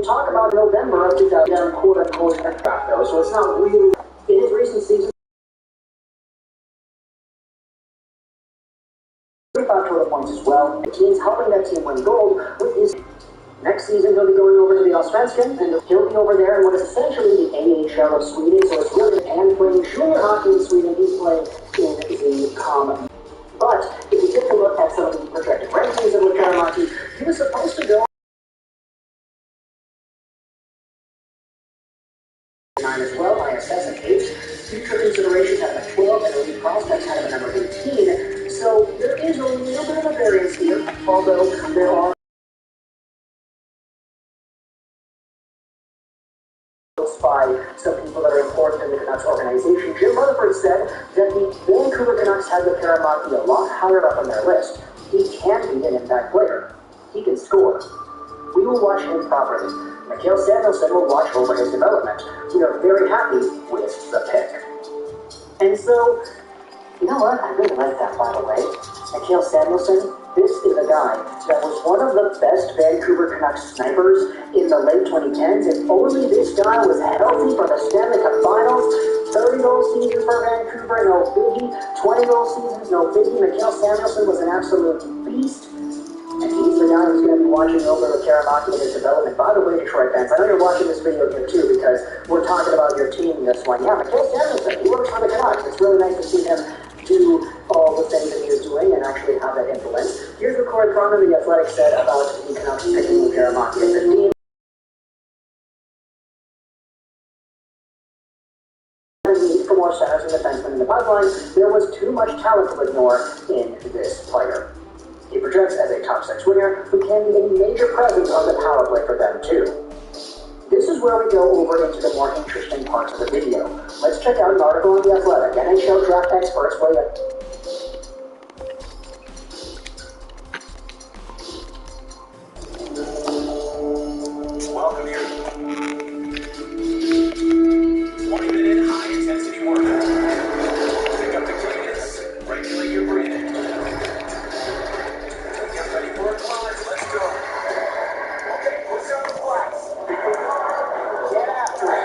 we talk about November of 2000, quote-unquote, draft though, so it's not really in his recent season. 35 total points as well. The team's helping that team win gold with his next season. He'll be going over to the Allsvenskan, and he'll be over there in what is essentially the AHL of Sweden. So it's really and playing junior hockey in Sweden. He's playing in the common. But if we take a look at some of the projected rankings of Karamaki, he was supposed to go 9 as well. ISS at 8. Future considerations had him at 12, and elite prospects had him at number 18. So there is a little bit of a variance here, although there are by some people that are important in the Canucks organization. Jim Rutherford said that the Vancouver Canucks have the Karamaki a lot higher up on their list. He can be an impact player. He can score. We will watch him properly. Mikhail Samuelsson will watch over his development. We are very happy with the pick. And so, you know what? I really like that, by the way. Mikhail Samuelsson, this is a guy that was one of the best Vancouver Canucks snipers in the late 2010s. If only this guy was healthy for the Stanley Cup Finals. 30-goal seasons for Vancouver, no biggie. 20-goal seasons, no biggie. Mikhail Samuelsson was an absolute beast. And he's the guy who's going to be watching over the Karamaki and his development. By the way, Detroit fans, I know you're watching this video here too because we're talking about your team this one. Yeah, Mikhail Samuelsson, he works for the Canucks. It's really nice to see him do all the things that he is doing and actually have that influence. Here's what Corey Cronin of The Athletic said about the Canucks picking the Karamaki at 15. Need for more centers and defensemen in the pipeline. There was too much talent to ignore in this player. He projects as a top 6 winger who can be a major presence on the power play for them too. This is where we go over into the more interesting parts of the video. Let's check out an article on The Athletic. NHL draft experts weigh in. Welcome here. 20-minute high-intensity workout. Pick up the cadence, regulate your breathing. Get ready for a climb. Let's go. Okay, push on the flats. Get after it.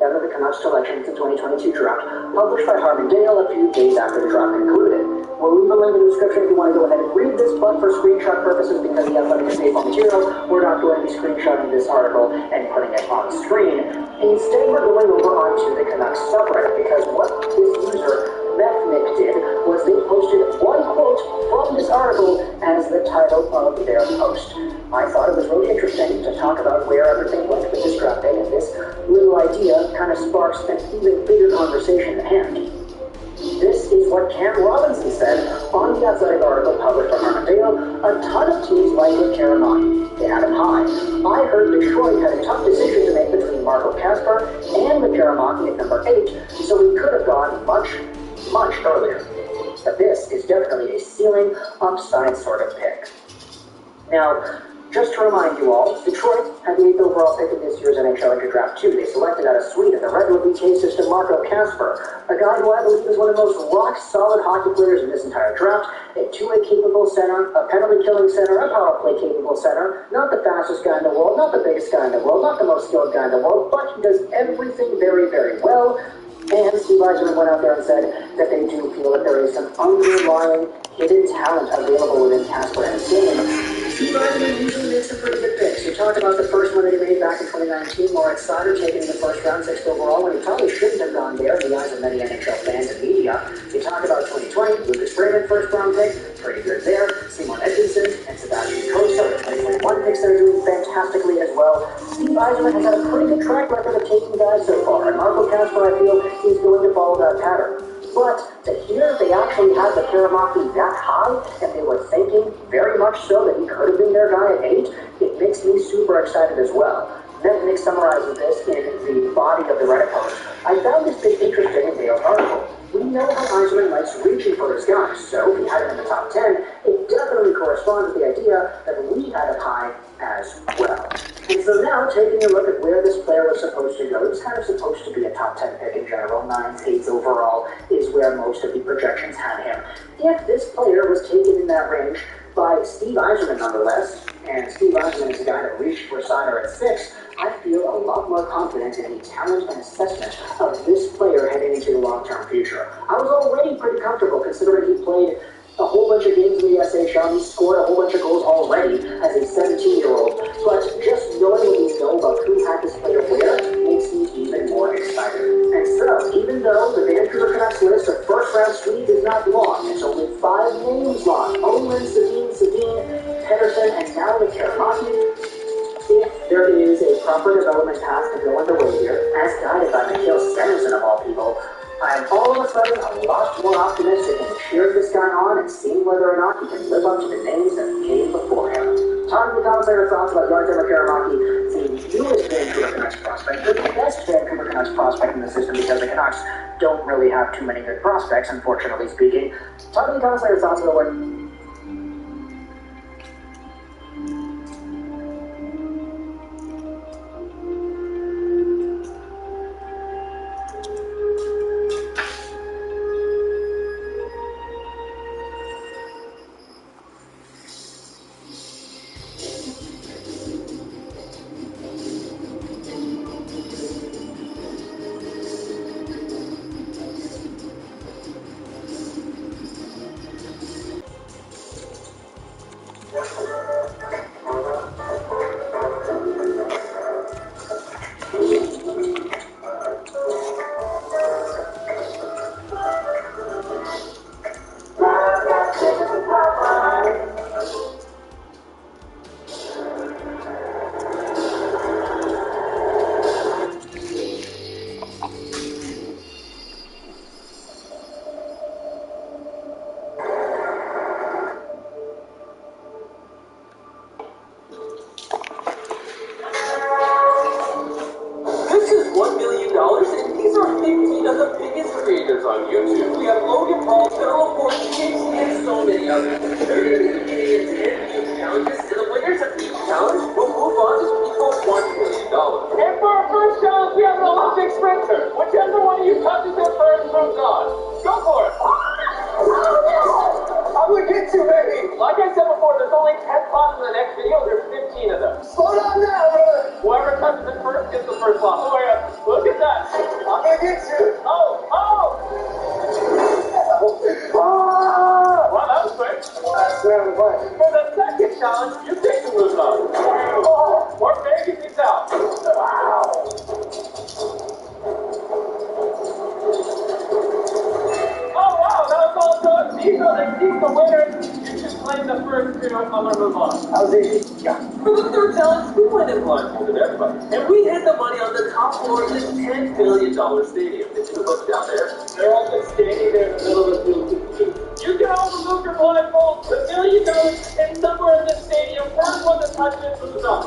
Down to the Canucks selections in 2022 draft, published by Harman Dale a few days after the draft concluded. We'll leave a link in the description if you want to go ahead and read this, but for screenshot purposes, because The Athletic is paid for material, we're not going to be screenshotting this article and putting it on screen. Instead, we're going over onto the Canucks subreddit, because what this user, Methnick, did was they posted one quote from this article as the title of their post. I thought it was really interesting to talk about where everything went with this draft day, and this little idea kind of sparks an even bigger conversation at hand. This is what Cam Robinson said on the Athletic article published by Harman Dale. A ton of teams like with Karamaki. They had him high. I heard Detroit had a tough decision to make between Marco Kasper and the Karamaki at number 8, so we could have gone much earlier. But this is definitely a ceiling upside sort of pick. Now, just to remind you all, Detroit had the 8th overall pick in this year's NHL Entry Draft 2. They selected out of Sweden the regular BK system Marco Kasper, a guy who I believe is one of the most rock-solid hockey players in this entire draft, a two-way capable center, a penalty-killing center, a power play capable center, not the fastest guy in the world, not the biggest guy in the world, not the most skilled guy in the world, but he does everything very, very well. And Steve Eiserman went out there and said that they do feel that there is some underlying hidden talent available within Kasper and his game. Steve Eiserman usually makes some pretty good picks. You talked about the first one that he made back in 2019, Moritz Seider taken in the first round, 6th overall, when he probably shouldn't have gone there in the eyes of many NHL fans and media. You talk about 2020, Lucas Raymond, first round pick, pretty good there. Simon Edvinsson and Sebastian Costa, the 2021 picks that are doing fantastically as well. Steve Eiserman has had a pretty good track record of taking guys so far, and Marco Kasper, I feel, is going to follow that pattern. But to hear they actually had the Karamaki that high, and they were thinking very much so that he could have been their guy at 8, it makes me super excited as well. Nick summarizes this in the body of the Reddit post. I found this bit interesting in Dale's article. We know how Eiserman likes reaching for his guys, so if he had him in the top 10, it definitely corresponds with the idea that we had him high as well. And so now, taking a look at where this player was supposed to go, he was kind of supposed to be a top 10 pick in general. 9th, 8th overall is where most of the projections had him. If this player was taken in that range, by Steve Yzerman nonetheless, and Steve Yzerman is a guy that reached for Sider at 6, I feel a lot more confident in the talent and assessment of this player heading into the long-term future. I was already pretty comfortable considering he played a whole bunch of games in the SHL. He scored a whole bunch of goals already as a 17-year-old. But just knowing what we know about who had this player where makes me even more excited. And so, even though the Vancouver Canucks list of first-round Swedes is not long, it's only 5 names long. Owen, Sedin, Pedersen, and now the Karamaki. If there is a proper development path to go underway here, as guided by Mikhail Stevenson of all people, I am all of a sudden a lot more optimistic in cheering this guy on and seeing whether or not he can live up to the names that came before him. Talking to the commentator thoughts about Yarden Karamaki, the newest Vancouver Canucks prospect, but the best Vancouver Canucks prospect in the system because the Canucks don't really have too many good prospects, unfortunately speaking. Talking to the commentator thoughts about what and these are 15 of the biggest creators on YouTube. We have Logan Paul, Federal Court, Casey, and so many others. They're going to be getting into interview challenges, and the winners of each challenge will move on to equal $1 million. And for our first challenge, we have an Olympic sprinter. Whichever one of you touches it first moves on. Go for it. I'm gonna get you, baby. Like I said before, there's only 10 spots in the next video. There's 15 of them. Slow down now, brother. Whoever touches it first gets the first spot. Oh, yeah. Look at that. I'm gonna get you. Oh. Wow, that was quick. For the second challenge, you take the move on. More baby things out. Wow. Oh, wow, that was all done. These the winners. You should claim the first two. I'm going to move on. That was easy. Yeah. For the third challenge, we went in blindfolded everybody. And we hid the money on the top floor of this $10 billion stadium. If you look down there, they're all just standing there in the middle of the field. You can all remove your blindfolds. The $1 million is somewhere in the stadium. First one to touch it was up.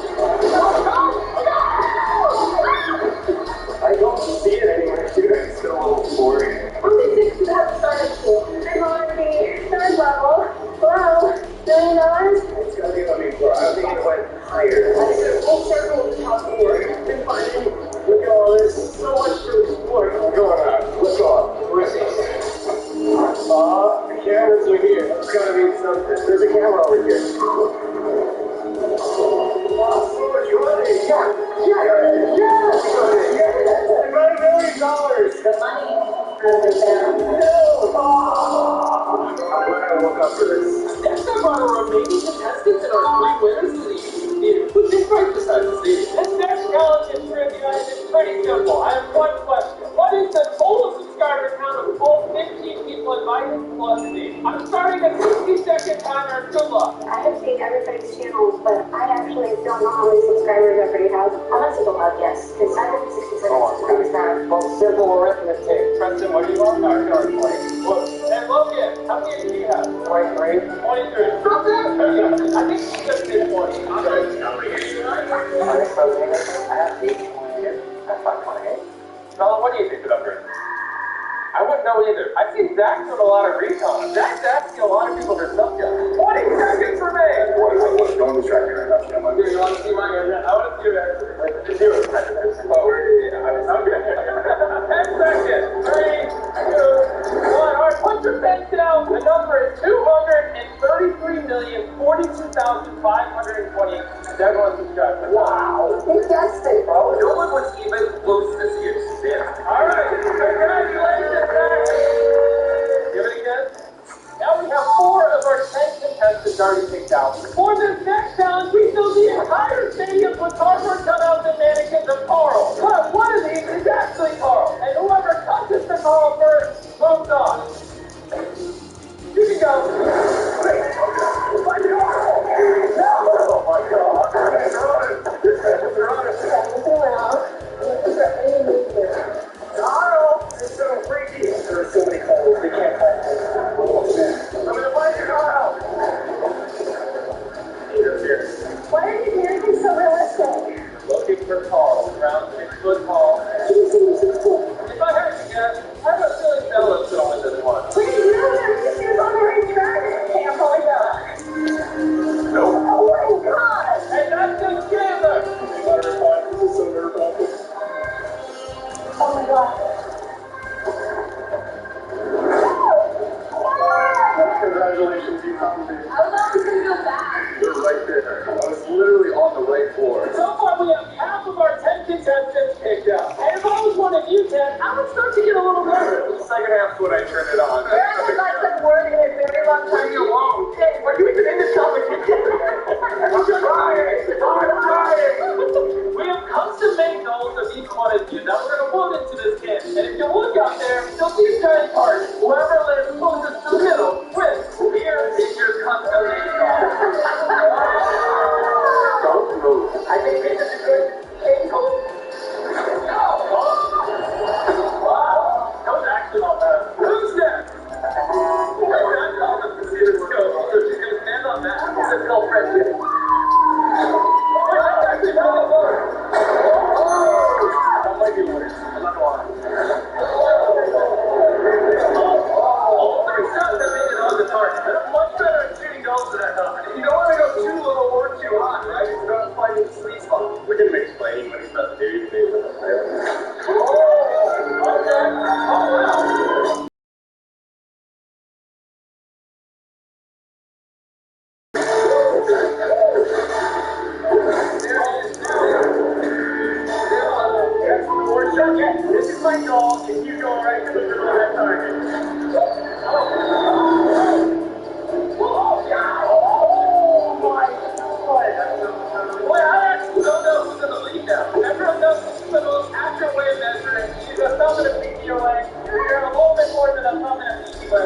I don't see it anywhere, dude. It's still a little boring. Only 6 have started school. I'm on the 3rd level. Hello? $1 million? It's gotta be on me floor. I was thinking it went higher. We'll circle the top floor. Been fun. Look at all this. So much to explore. What's going on? Let's go up. Where is he? The cameras are here. It's gotta be something. There's a camera over here. Wow, so much money. Yeah. $5 million. The money has been down. I'm glad I woke up for this. Next up are our remaining contestants and our 3 winners in the evening theater, which is right beside the stadium. This next challenge in trivia is pretty simple. I have one question. What is the total subscriber count of all 15 people invited plus me? I'm starting a 60-second timer. Good luck. I have seen everybody's channels, but I actually don't know how many subscribers everybody has. I'm not single out, yes, because I have 67 subscribers now. Well, simple arithmetic. Preston, what do you want? No, I can 20. Look, and Logan, how many do you have? 23. 23. Stop that! I think you just did 20. I'm going to tell you. I have 8. That's 528. Nolan, what do you think of that? I wouldn't know either. I've seen Zach doing a lot of recon. Zach's asking a lot of people their stuff down. 20 seconds remain! Don't distract me right now, Jim. Do you want to see my internet? I want to see your answer. Just do it. Oh, yeah. Okay. 10 seconds. 3, 2, 1. All right, put your bets down. The number is $233,400,000. 20 everyone subscribed. Wow. He gets it, bro. No one was even close to see it. Alright, congratulations, guys. Give it again. Now we have 4 of our 10 contestants already picked out. For this next challenge, we fill the entire stadium with cardboard cutouts and mannequins of Carl. But one of these is actually Carl, and whoever touches the Carl first moves on. You can go. Wait, my Carl! No! Oh my God! They're on it! They're on it! Carl! It's so freaky! There are so many Carls, they can't find them. I'm gonna find you, Carl! Why are you making so realistic? Looking for Carl, around 6 foot tall. If I had to guess, I have a feeling Bella's going to this one. Wait, no, he was on the right track. Can't believe that. Nope. Oh my God! And that's the Chandler! Oh my God. Congratulations, you found it. I was always going to go back. You're right there. I was literally on the right floor. So far, we have half of our 10 contestants picked out. And if I was one of you 10, I would start to get a little nervous. The second half's when I turn it on. I said word in a very long time. Leave me alone. Hey, are you even in this competition? I'm trying. I'm trying. We have custom-made goals of each one of you that we're going to put into this can. And if you look out there, you'll see a giant card. Whoever lives closest to the middle wins. Here is your custom-made goal. Don't move. I think this is a good game goal. Wow. That was actually not bad. Who's next? I'm calling the Pacific Coast, so she's going to stand on that. This is called friendship. Wait, that's actually really good. That might be worse. I'm not gonna lie. All 3 shots have made it on the target. They're much better at shooting goals than I thought. You don't want to go too little or too hot, right? It's about finding the sweet spot. We can mix playing when it's not the dude. Oh, okay. Oh, wow. This is my goal, and you go right to the middle of that target. Boy, I actually don't know who's in the lead now. Everyone knows this is the most accurate way of measuring. She's a thumb and a pinky away. You're a little bit more than a thumb and a pinky away.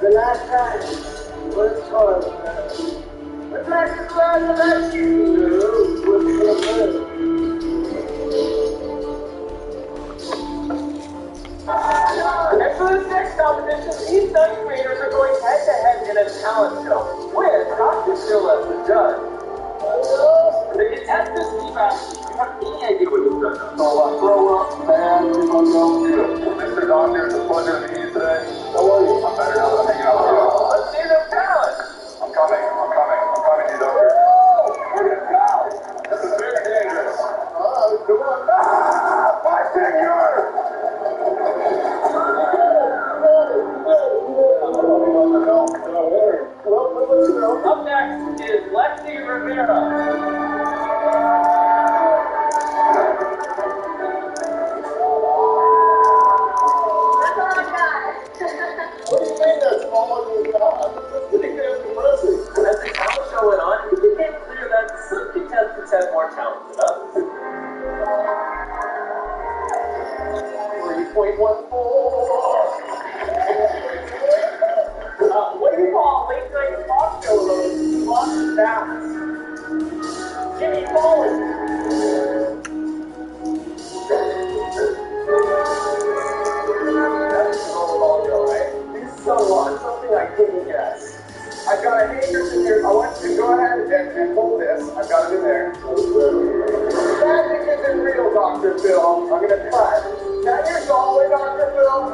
The last time was hard. The last time that you was hard. And for this next competition, these 9 creators are going head-to-head in a talent show with Dr. Phil as the judge. The contestants keep asking, do you have any idea what you've done? So I throw up, and we're going to go good. Mr. Doctor, it's a pleasure to meet you today. How are you? I'm better now that I'm hanging out with you. Let's see their talent. I'm coming, to you, Doctor. Where'd it go? This is very dangerous. Come on. My finger! Up next is Lexi Rivera. What do you mean that's smaller than God? I think that's impressive. As the talent show went on, it became clear that some contestants had more talent than others. 3.14. What do you call late night talk show those lost balance? Jimmy Fallon. That's so right? He's so long, something I couldn't guess. I've got a handkerchief here. I want you to go ahead and hold this. I've got it in there. Magic isn't real, Dr. Phil. I'm going to try it. Now you're solid, Dr. Phil.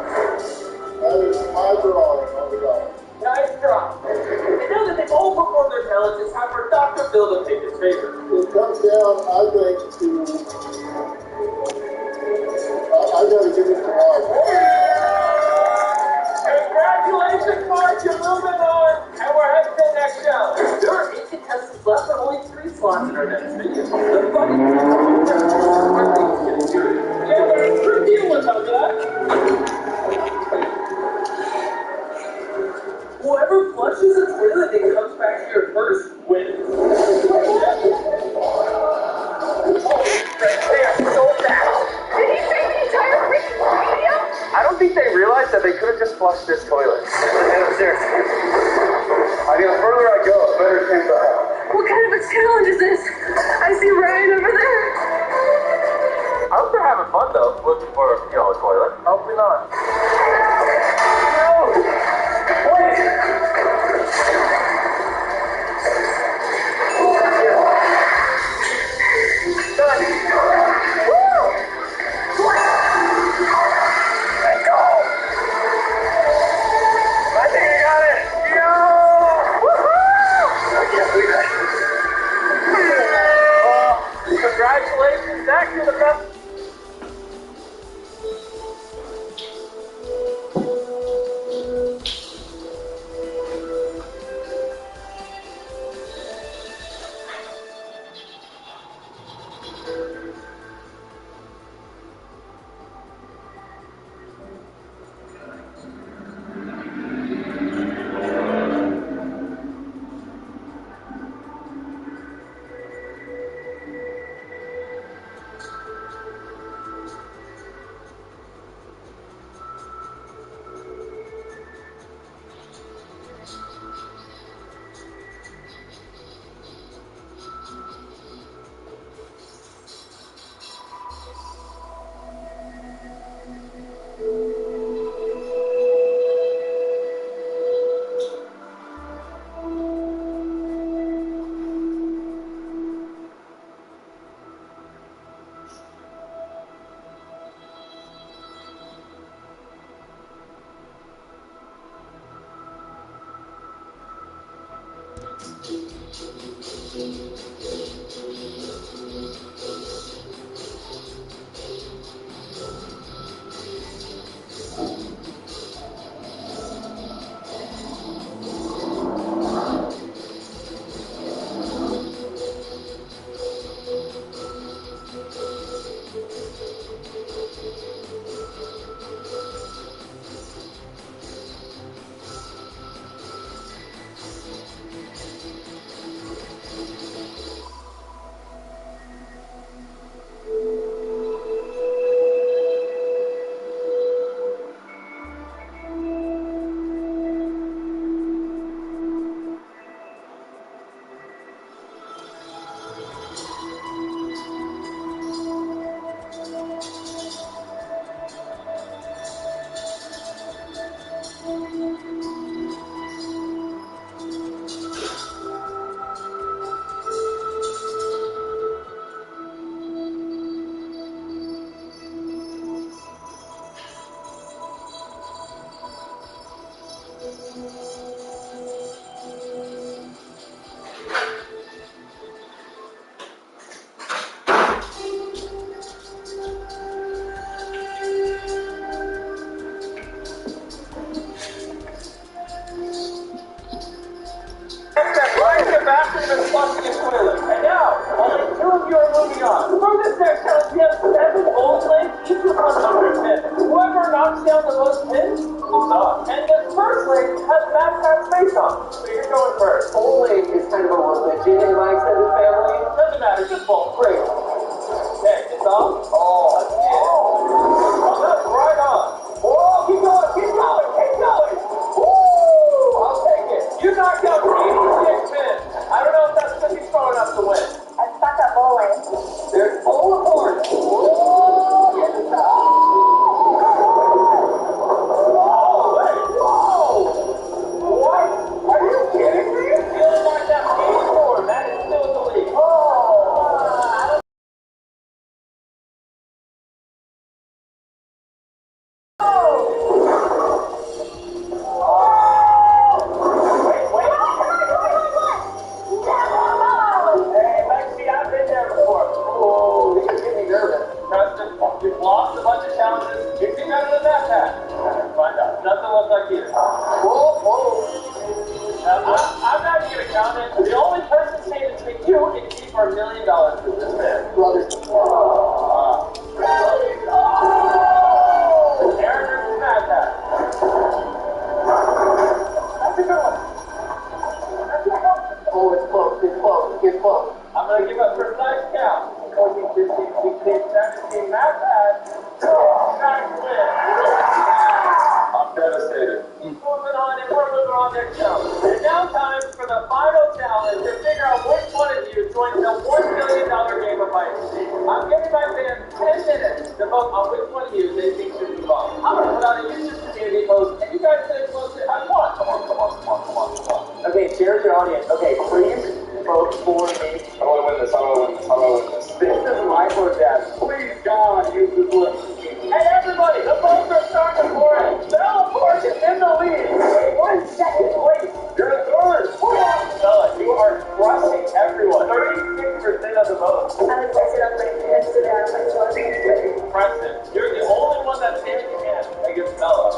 That is my drawing on the dog. Nice try. And now that they've all performed their talents, it's time for Dr. Phil to pick his favorite. It comes down, I think, to Congratulations, Mark, you're moving on, and we're heading to the next challenge. There are 8 contestants left, but only 3 slots in our next video. The funny thing is, where things get serious. Yeah, there's a deal with that. Whoever flushes a toilet and comes back here first wins. They are so fast. Did he say the entire freaking video? I don't think they realized that they could have just flushed this toilet. Head upstairs. The further I go, the better chance I have. What kind of a challenge is this? I see Ryan over there. I hope they're having fun though, looking for, a toilet. Hopefully not. No! Wait! Done! Woo! Let's go! I think I got it! Yo! Woohoo! I can't believe it. Congratulations, Zach, you're the best. bathroom and flushing a toilet. And now, only 2 of you are moving on. For this next challenge, we have 7 old lanes, each with 100 pins. Whoever knocks down the most pins is on. And the first lane has Matt face on. So you're going first. Old lane is kind of a religion in my extended family. Doesn't matter, just bolt. Great. Okay, it's off. Oh. Let's see it. Oh, that's right on. Whoa, keep going, keep going, keep going. Woo! I'll take it. You knocked out 86 pins. I don't know if that's going to be strong enough to win. I stuck up bowling. There's full of horns. Whoa! Get the top. the challenges. Is he better than that, Pat? Find out. Doesn't look like either. Whoa. I'm not even gonna count it. The only person standing between you and keep our $1 million is this man. Brothers. Aaron versus Mad Pat. That's a good one. Oh, it's close. It's close. I'm gonna give a precise count. 14, 15, 16, 17, Mad Pat. Nice win. I'm devastated. Moving on, and we're moving on next challenge. And now time for the final challenge to figure out which one of you joins the $1 million game of hide and seek. I'm giving my fans 10 minutes to vote on which one of you they think should be involved. I'm going to put out a YouTube community post, and you guys can post it as one. Come on. Okay, cheers your audience. Okay, please vote for me. How do I win this? This is my project. Please, God, use this list. Hey, everybody, the votes are starting for it. Bella Park is in the lead. Wait, 1 second, wait. You're in third. Bella, you are crushing everyone. 36% of the vote. I'm excited on my pants today. I'm Preston, you're the only one that's standing in against Bella.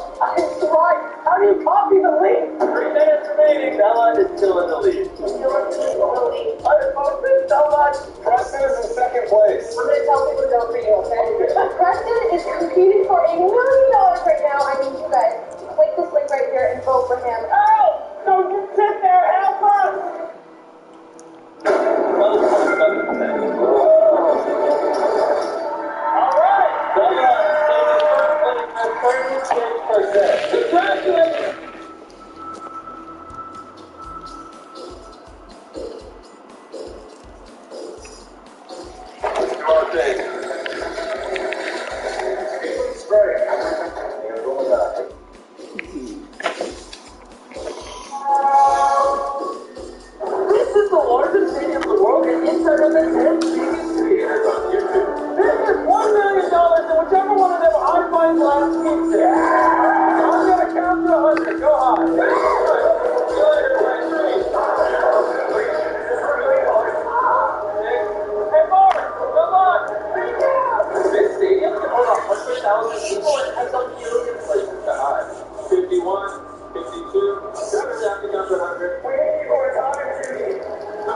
right. How do you copy the link? 3 minutes remaining. Bella is still in the lead. I opposed it so much. Preston is in second place. I'm going to tell people to vote for you, okay? Preston is competing for $1 million right now. I need you guys to click this link right here and vote for him. Oh! Don't just sit there. Help us! Bella's 27%. All right. Bella is in first place at 36%. Congratulations. This is the largest stadium in the world and inside of the 10 biggest creators on YouTube. This is $1 million and whichever one of them I find last keeps it. I'm going to count to 100. Go high. See you later, Frank. Hey, Mark, good luck. This stadium can hold 100,000 people and has a million places to hide. 51, 52, definitely have to count to 100. We need more time, Judy. 3,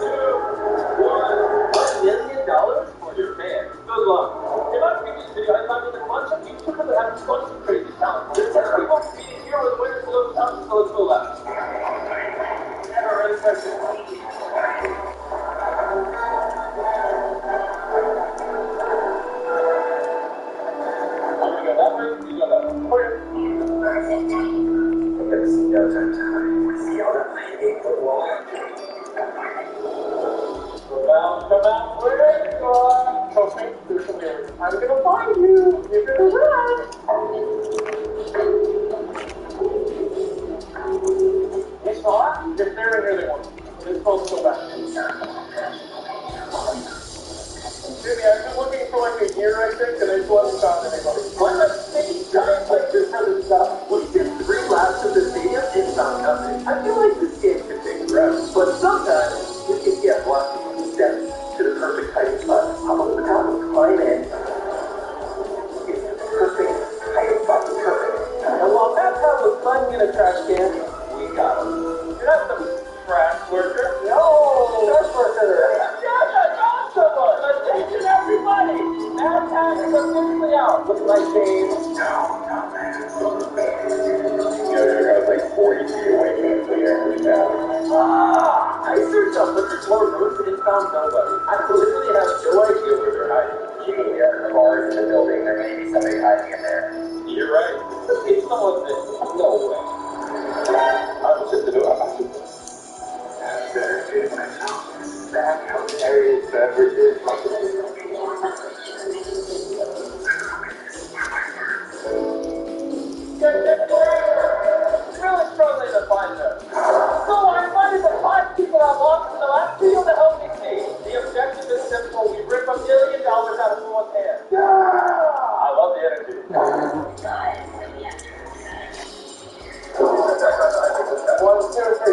2, 1. $1 million for your fans. Good luck. If I'm making this video, I found that a bunch of YouTubers that have a bunch of crazy talent. There's 10 people competing here with winners of those talents, so let's go left. Never really question. Come out, where you are. Trust me, there's some areas. I'm gonna find you. You're gonna run. It's not. If they're in here, they want you. It's supposed to go back. Jimmy, I've been looking for like a year, I think, and I still haven't found anybody. Why not take giant pictures for this stuff? We did 3 laps of the stadium and found nothing. I feel like this game could take forever, but sometimes you can get lucky. Step to the perfect hiding spot. Hop up to the top and climb in. It's the perfect hiding spot. Perfect. And while that part was fun in a trash can, we got him. You're not some trash worker. No! Trash worker! Yes, I found someone! Attention, everybody! Mad Pat is officially out. Look at my face. No, man. The other guy's like 40 feet away from the clear. I searched up the floor roof and found nobody. I literally have no idea where they're hiding. Gee, there are cars in the building. There may be somebody hiding in there. You're right. It's someone's missing. No way. I was just to do it. Better do it myself. Back out areas, beverages. Really struggling to find them. So I invited the 5 people I lost in the last video to help me see. The objective is simple. We rip $1 million out of someone's hand. Yeah! I love the energy. 1, 2, 3.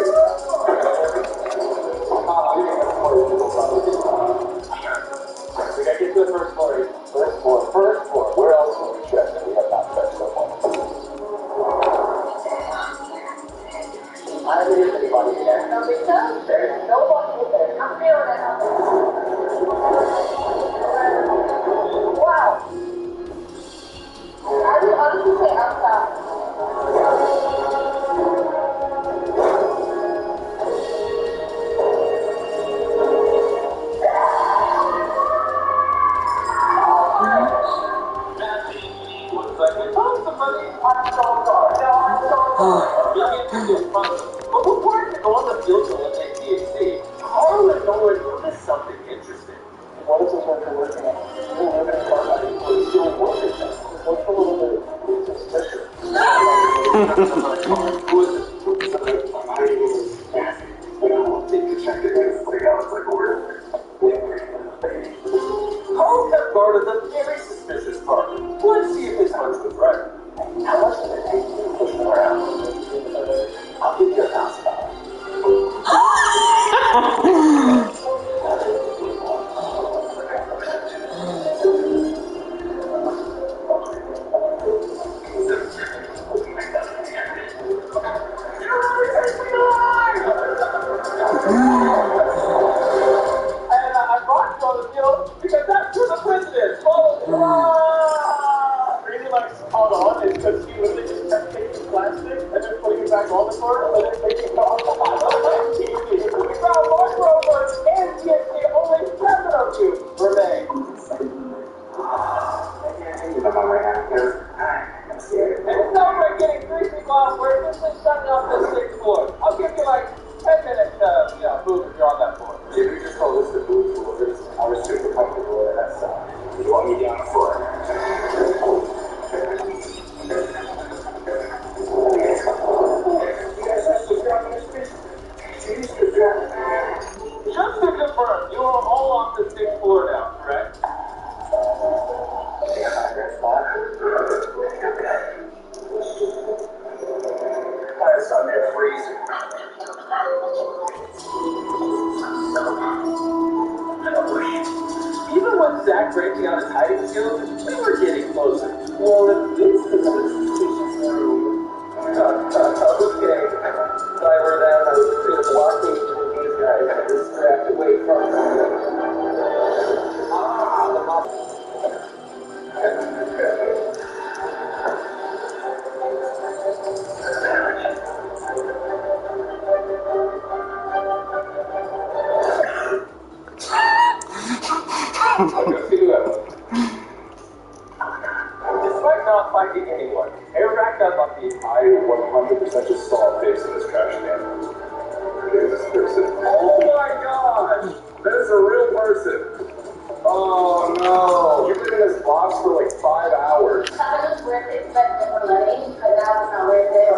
one second. Oh, somebody. I'm so sorry. No, I'm so sorry. You'll get to this process. But before I can go on the field to eliminate DHC, Carl and Nolan noticed something interesting. What is this worker working on? We're living in Carlisle. We're still working. What's a little bit suspicious? Who is it? Carl kept guard at the very suspicious part. Let's see if his hunch was right. How much did it take you to push them around? I'll give you $1,000. Breaking out his hiding skills, we were getting closer. Well, if this is a suspicious room, okay. If I were them, I would just be blocking these guys and distract away from them. The mob. Despite not finding anyone, air racked up on the entire 100% just saw a face in this trash can. Oh my gosh! That is a real person. Oh no! You've been in this box for like 5 hours. That was worth it, but for letting, but that was not worth it.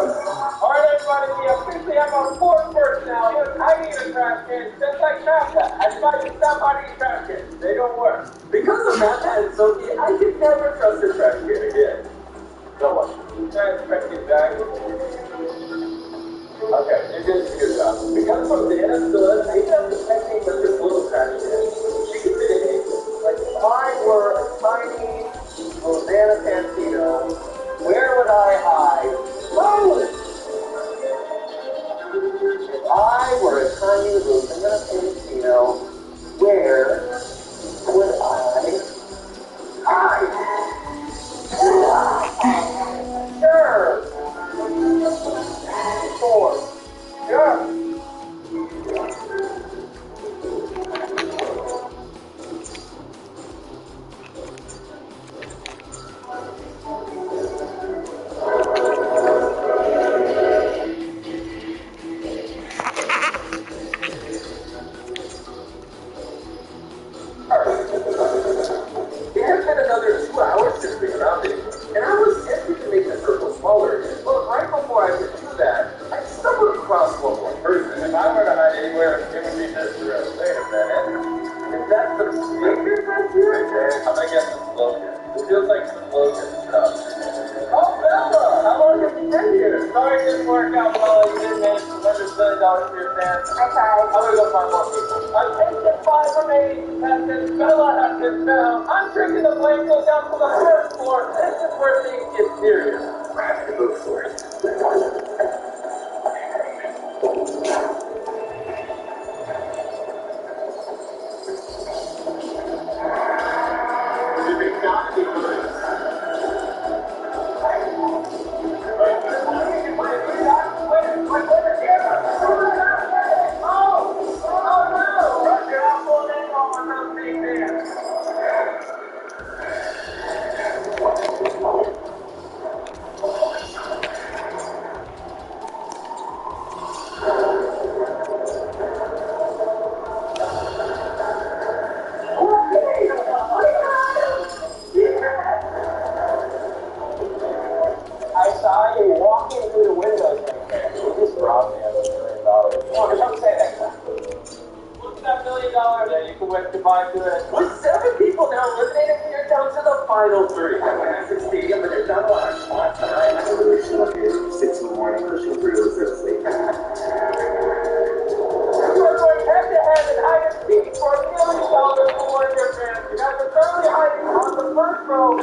Alright everybody, we officially have our fourth person now. He was hiding in a trash can, just like Santa. I tried to stop hiding in trash cans. They don't work. Because of Mata and Sophie, I could never trust a trash can again. No one. Trash can bag. Okay, you're good to your job. Because Rosanna still has maybe I'm detecting with this little trash can. She can fit in anything. Like if I were a tiny Rosanna Pantino, where would I hide? Lonely! If I were a tiny Rosanna Pantino, where would I hide? Sure! 4. Sure! It has been another 2 hours since we found it, and I was tempted to make the circle smaller again. But right before I could do that, I stumbled across one more person. If I were to hide anywhere, it would be this room. Wait a minute. Is that the speaker right here? I'm gonna guess it's Logan. It feels like some Logan stuff. Oh, Bella! How long have you been here? Sorry it didn't work out, Bella. You didn't manage to win $1 billion for your fans. I tried. I'm gonna go find more people. I've tasted 5 remaining contestants. Bella has been found. I'm drinking the plane goes down to the first floor. This is where things get serious. We're having to move for it.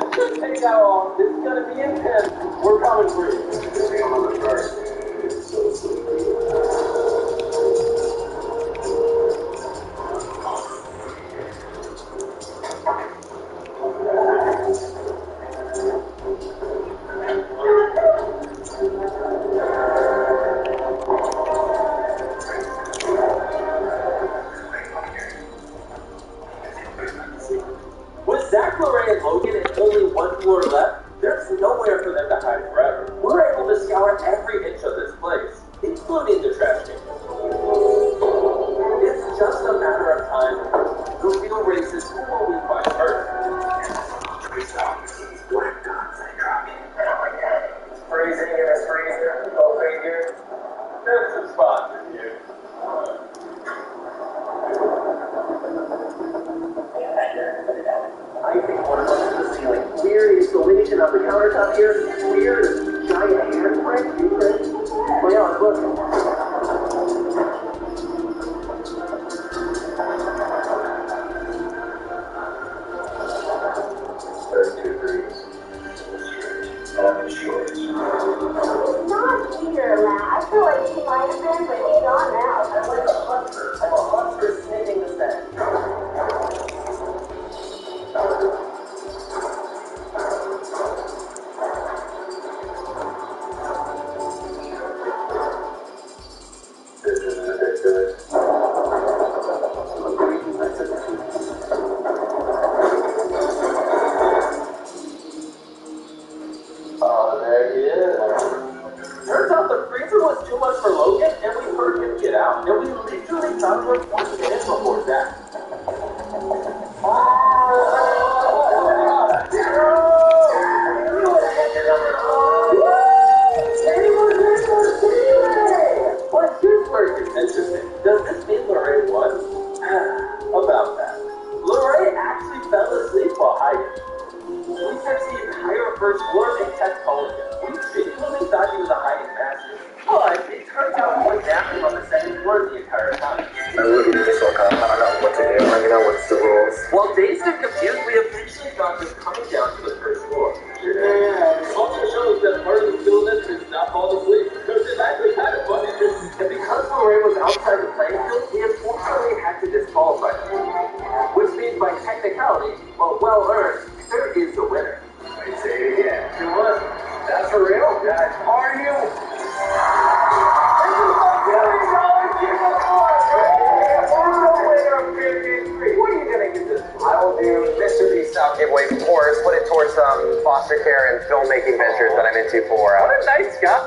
This could take that long. This is gonna be intense. We're coming for you. With Zach, Lorraine, and Logan and only one floor left, there's nowhere for them to hide forever. We're able to scour every inch of this place, including the trash can. It's just a matter of time. The real race is who will we find first. Black dots I drop in. Oh my god. It's freezing in this freezer. Go figure. There's some spots in here. I think one of them is the ceiling. Weird installation on the countertop here. Weird giant handprint. Well, yeah, look. Not here, man. I feel like he might have been, but he's gone now. I'm like a hunter. I'm a hunter sniffing the scent. There he is. Turns out the freezer was too much for Logan, and we heard him get out. And we literally found him 1 minute before that. But here's where it gets interesting. Does this mean Lorraine won? About that. Lorraine actually fell asleep while hiding. We searched the entire first floor and kept calling him. We genuinely thought he was a hiding master. But it turns out he was napping on the second floor the entire time. I really just woke up. I don't know what to do. Let me know what's the rules. While dazed and confused, we eventually found him coming down to the first floor. Yeah, also shows that part of the stillness is not fall asleep, because it's actually kind of funny. And because Lorraine was outside the playing field, we unfortunately had to disqualify him. Which means by technicality, well earned, there is a winner. I say it again. You know what? That's for real? Guys, are you? What are you gonna get this? I will do Mr. Beast style giveaway, of course. Put it towards some foster care and filmmaking ventures that I'm into for. What a nice guy.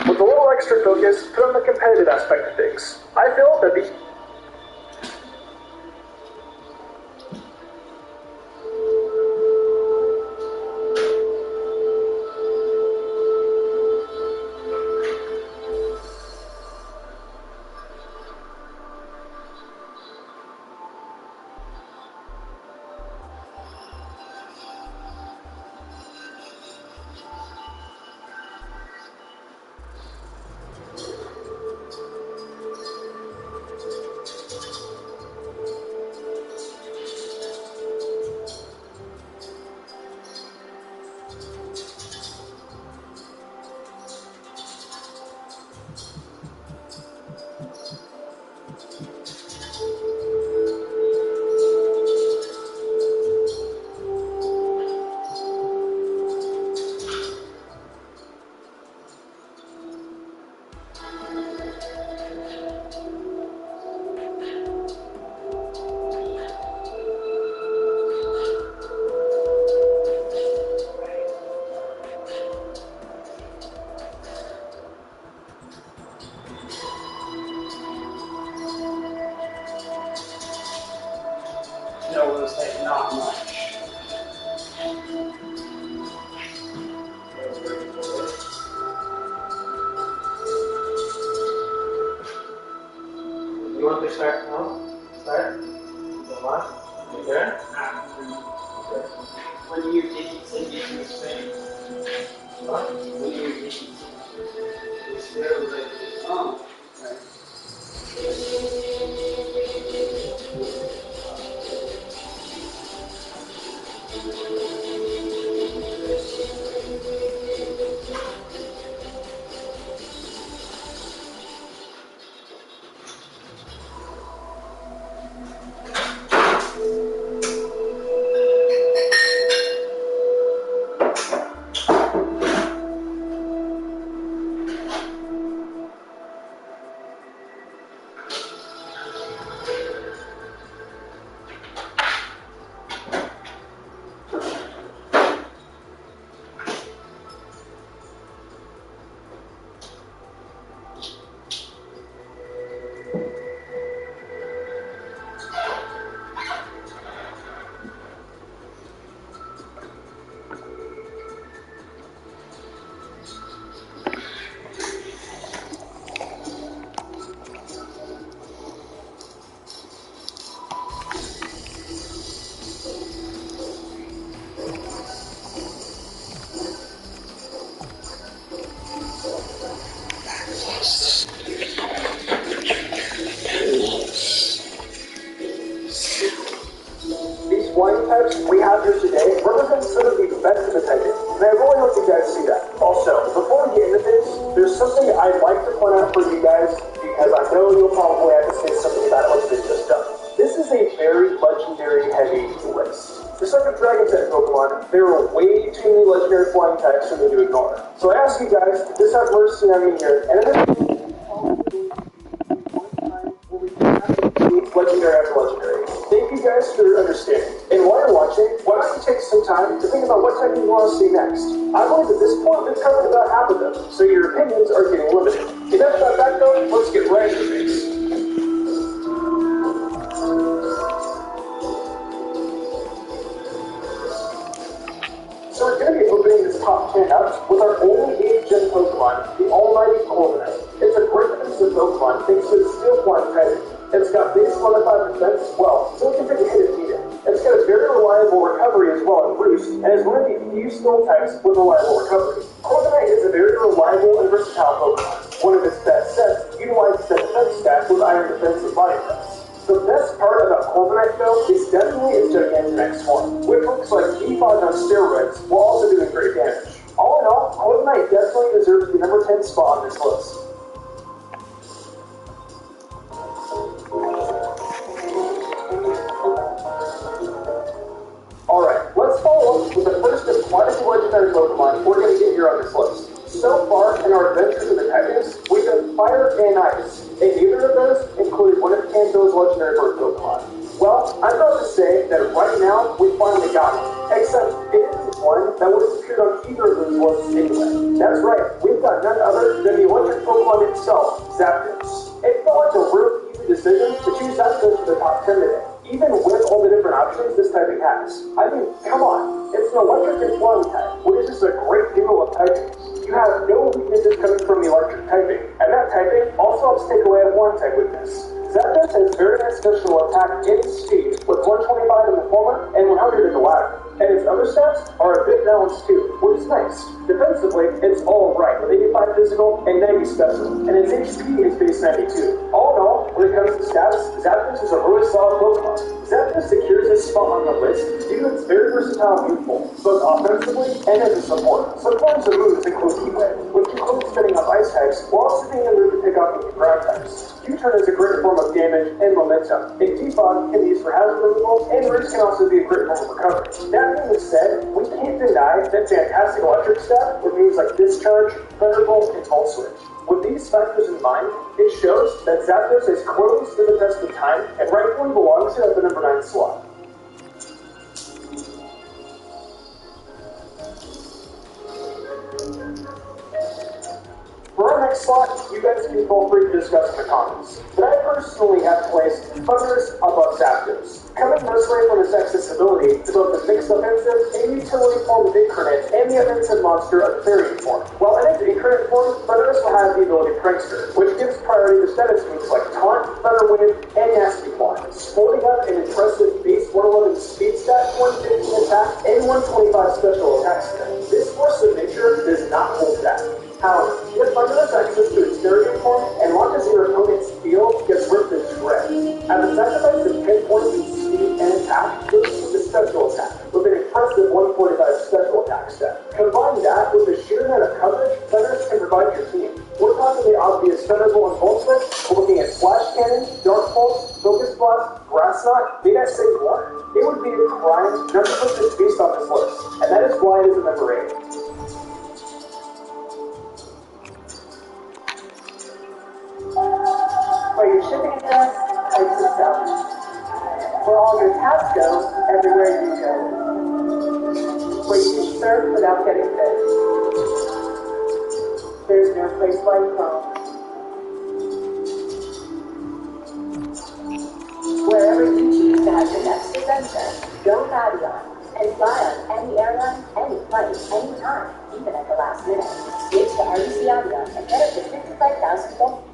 With a little extra focus put on the competitive aspect of things, I feel that the start now. Start. Come on. Okay. Okay. What do you think it's in the Spain? What? What do you think it's there like this? Oh. Right. Flying types we have here today represent some of the best in the typing, and I really hope you guys see that. Also, before we get into this, there's something I'd like to point out for you guys, because I know you'll probably have to say something about what they just done. This is a very legendary heavy list. Just like the Dragon type Pokemon, there are way too many legendary flying types for me to ignore. So I ask you guys to just have mercy on me here, and legendary after legendary. Thank you guys for your understanding. And while you're watching, why don't you take some time to think about what type you want to see next? I believe at this point we've covered about half of them, so your opinions are getting limited. Enough about that though, let's get right into things. So we're going to be opening this top 10 up with our only 8th gen Pokemon, the almighty Corviknight. It's a great defensive Pokemon thanks to its Steel Flying typing. It's got base 1-5 defense as well, so it can take a hit if needed. It's got a very reliable recovery as well in Roost, and is one of the few Steel types with reliable recovery. Corviknight is a very reliable and versatile Pokemon. One of its best sets utilizes that defense stat with Iron Defense and Body Press. The best part about Corviknight though is definitely its Gigantamax form, which looks like D5 on steroids while also doing great damage. All in all, Corviknight definitely deserves the number 10 spot on this list. Alright, let's follow up with the first of quite a few legendary Pokemon we're going to get here on this list. So far, in our adventure to the Titans, we've done Fire and Ice, and neither of those included one of Kanto's legendary bird Pokemon. Well, I'm about to say that right now, we finally got it, except it isn't one that would have appeared on either of those lists anyway. That's right, we've got none other than the electric Pokemon itself, Zapdos. It felt like a real easy decision to choose Zapdos for the top 10 today. Even with all the different options this typing has. I mean, come on, it's an electric and flying type, which is just a great deal of typing. You have no weaknesses coming from the electric typing, and that typing also helps take away a flying type weakness. Zapdos has very nice special attack and speed, with 125 in the former and 100 in the latter. And its other stats are a bit balanced too, which is nice. Defensively, it's all right, with 85 physical and 90 special, and its HP is base 92. All in all, when it comes to stats, Zapdos is a really solid Pokemon. Zapdos secures its spot on the list due to its very versatile move pool, both offensively and as a support. Some forms of moves include Heat Wave, which includes spinning up ice types, while also being able to pick up with ground types. U-turn is a great form of damage and momentum. And defog can be used for hazard removal, and Roost can also be a great form of recovery. That being said, we can't deny that fantastic electric stat with moves like Discharge, Thunderbolt, and Volt Switch. With these factors in mind, it shows that Zapdos is close to the test of time and rightfully belongs at the number 9 slot. For our next slot, you guys can feel free to discuss in the comments, but I personally have placed Thundurus above Zapdos. Coming mostly from its accessibility to both the fixed offensive and utility form of Incarnate and the offensive monster of Variant form. While in its Incarnate form, Thunderous will have the ability Prankster, which gives priority to status moves like Taunt, Thunderwave, and Nasty Plot, sporting up an impressive base 111 speed stat, 115 attack, and 125 special attack stat. This force of nature does not hold back. However, if Thunderous access to its Variant form and launches your opponent's field, gets ripped to shreds. At the sacrifice of 10 points in speed and attack, goes with the special attack, with an impressive 145 special attack stat. Combine that with the sheer amount of coverage Thunderous can provide your team. We're talking the obvious Thunderbolt and Volt Switch, we're looking at Flash Cannon, Dark Pulse, Focus Blast, Grass Knot, Need I Say More? It would be a crime not to put this beast on this list, and that is why it is a number 8. Where you're shipping it to us, place to sell. Where all your tabs go, everywhere you go. Where you can surf without getting bit. There's no place like home. Wherever you choose to have your next adventure, go Fabian and fly on any airline, any flight, anytime, even at the last minute. Switch to RBC Avion and get up to 55,000 points.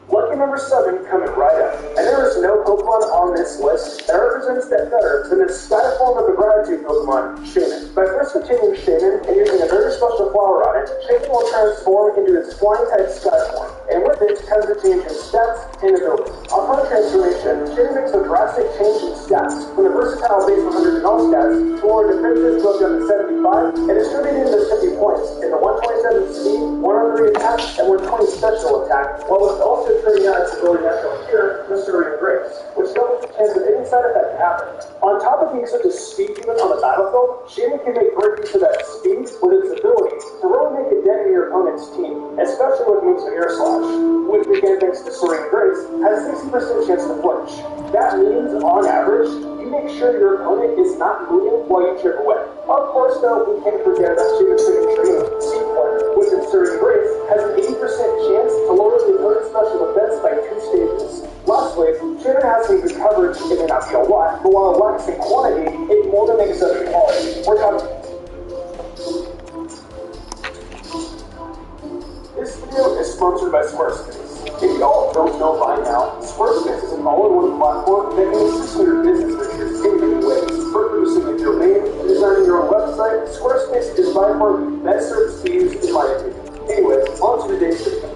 Lucky number 7 coming right up, and there is no Pokemon on this list that represents that better than the sky form of the Gratitude Pokemon, Shaman. By first obtaining Shaman and using a very special flower on it, Shaman will transform into its flying type sky form, and with it comes a change in stats and abilities. Upon transformation, Shaman makes a drastic change in stats, from the versatile base 100 in all stats to our defensive goes down to 75, and distributed into 50 points in the 127 speed, 103 attack, and 120 special attack, while it's also turning out its ability natural cure, Mystery and Grace, which doubles the chance of any side effect to happen. On top of being such a speed demon on the battlefield, Shaman can make great use of that speed with its ability to really make a dent in your opponent's team, especially with moves like Air Slash, which again thanks to Soaring Grace, has a 60% chance to flinch. That means, on average, you make sure your opponent is not moving while you chip away. Of course, though, we can't forget that Shaman's signature move, Sequence, which in Soaring Grace has an 80% chance to lower the opponent's special defense by 2 stages. Lastly, Shaman has some good coverage, it may not be a lot, but while it lacks in quantity, it more than makes up in quality. We're talking. This video is sponsored by Squarespace. If y'all don't know by now, Squarespace is an all-in-one platform that can assist with your business ventures in many ways. Producing a domain, designing your own website, Squarespace is by far the best service to use in my opinion. Anyways, on to today's video.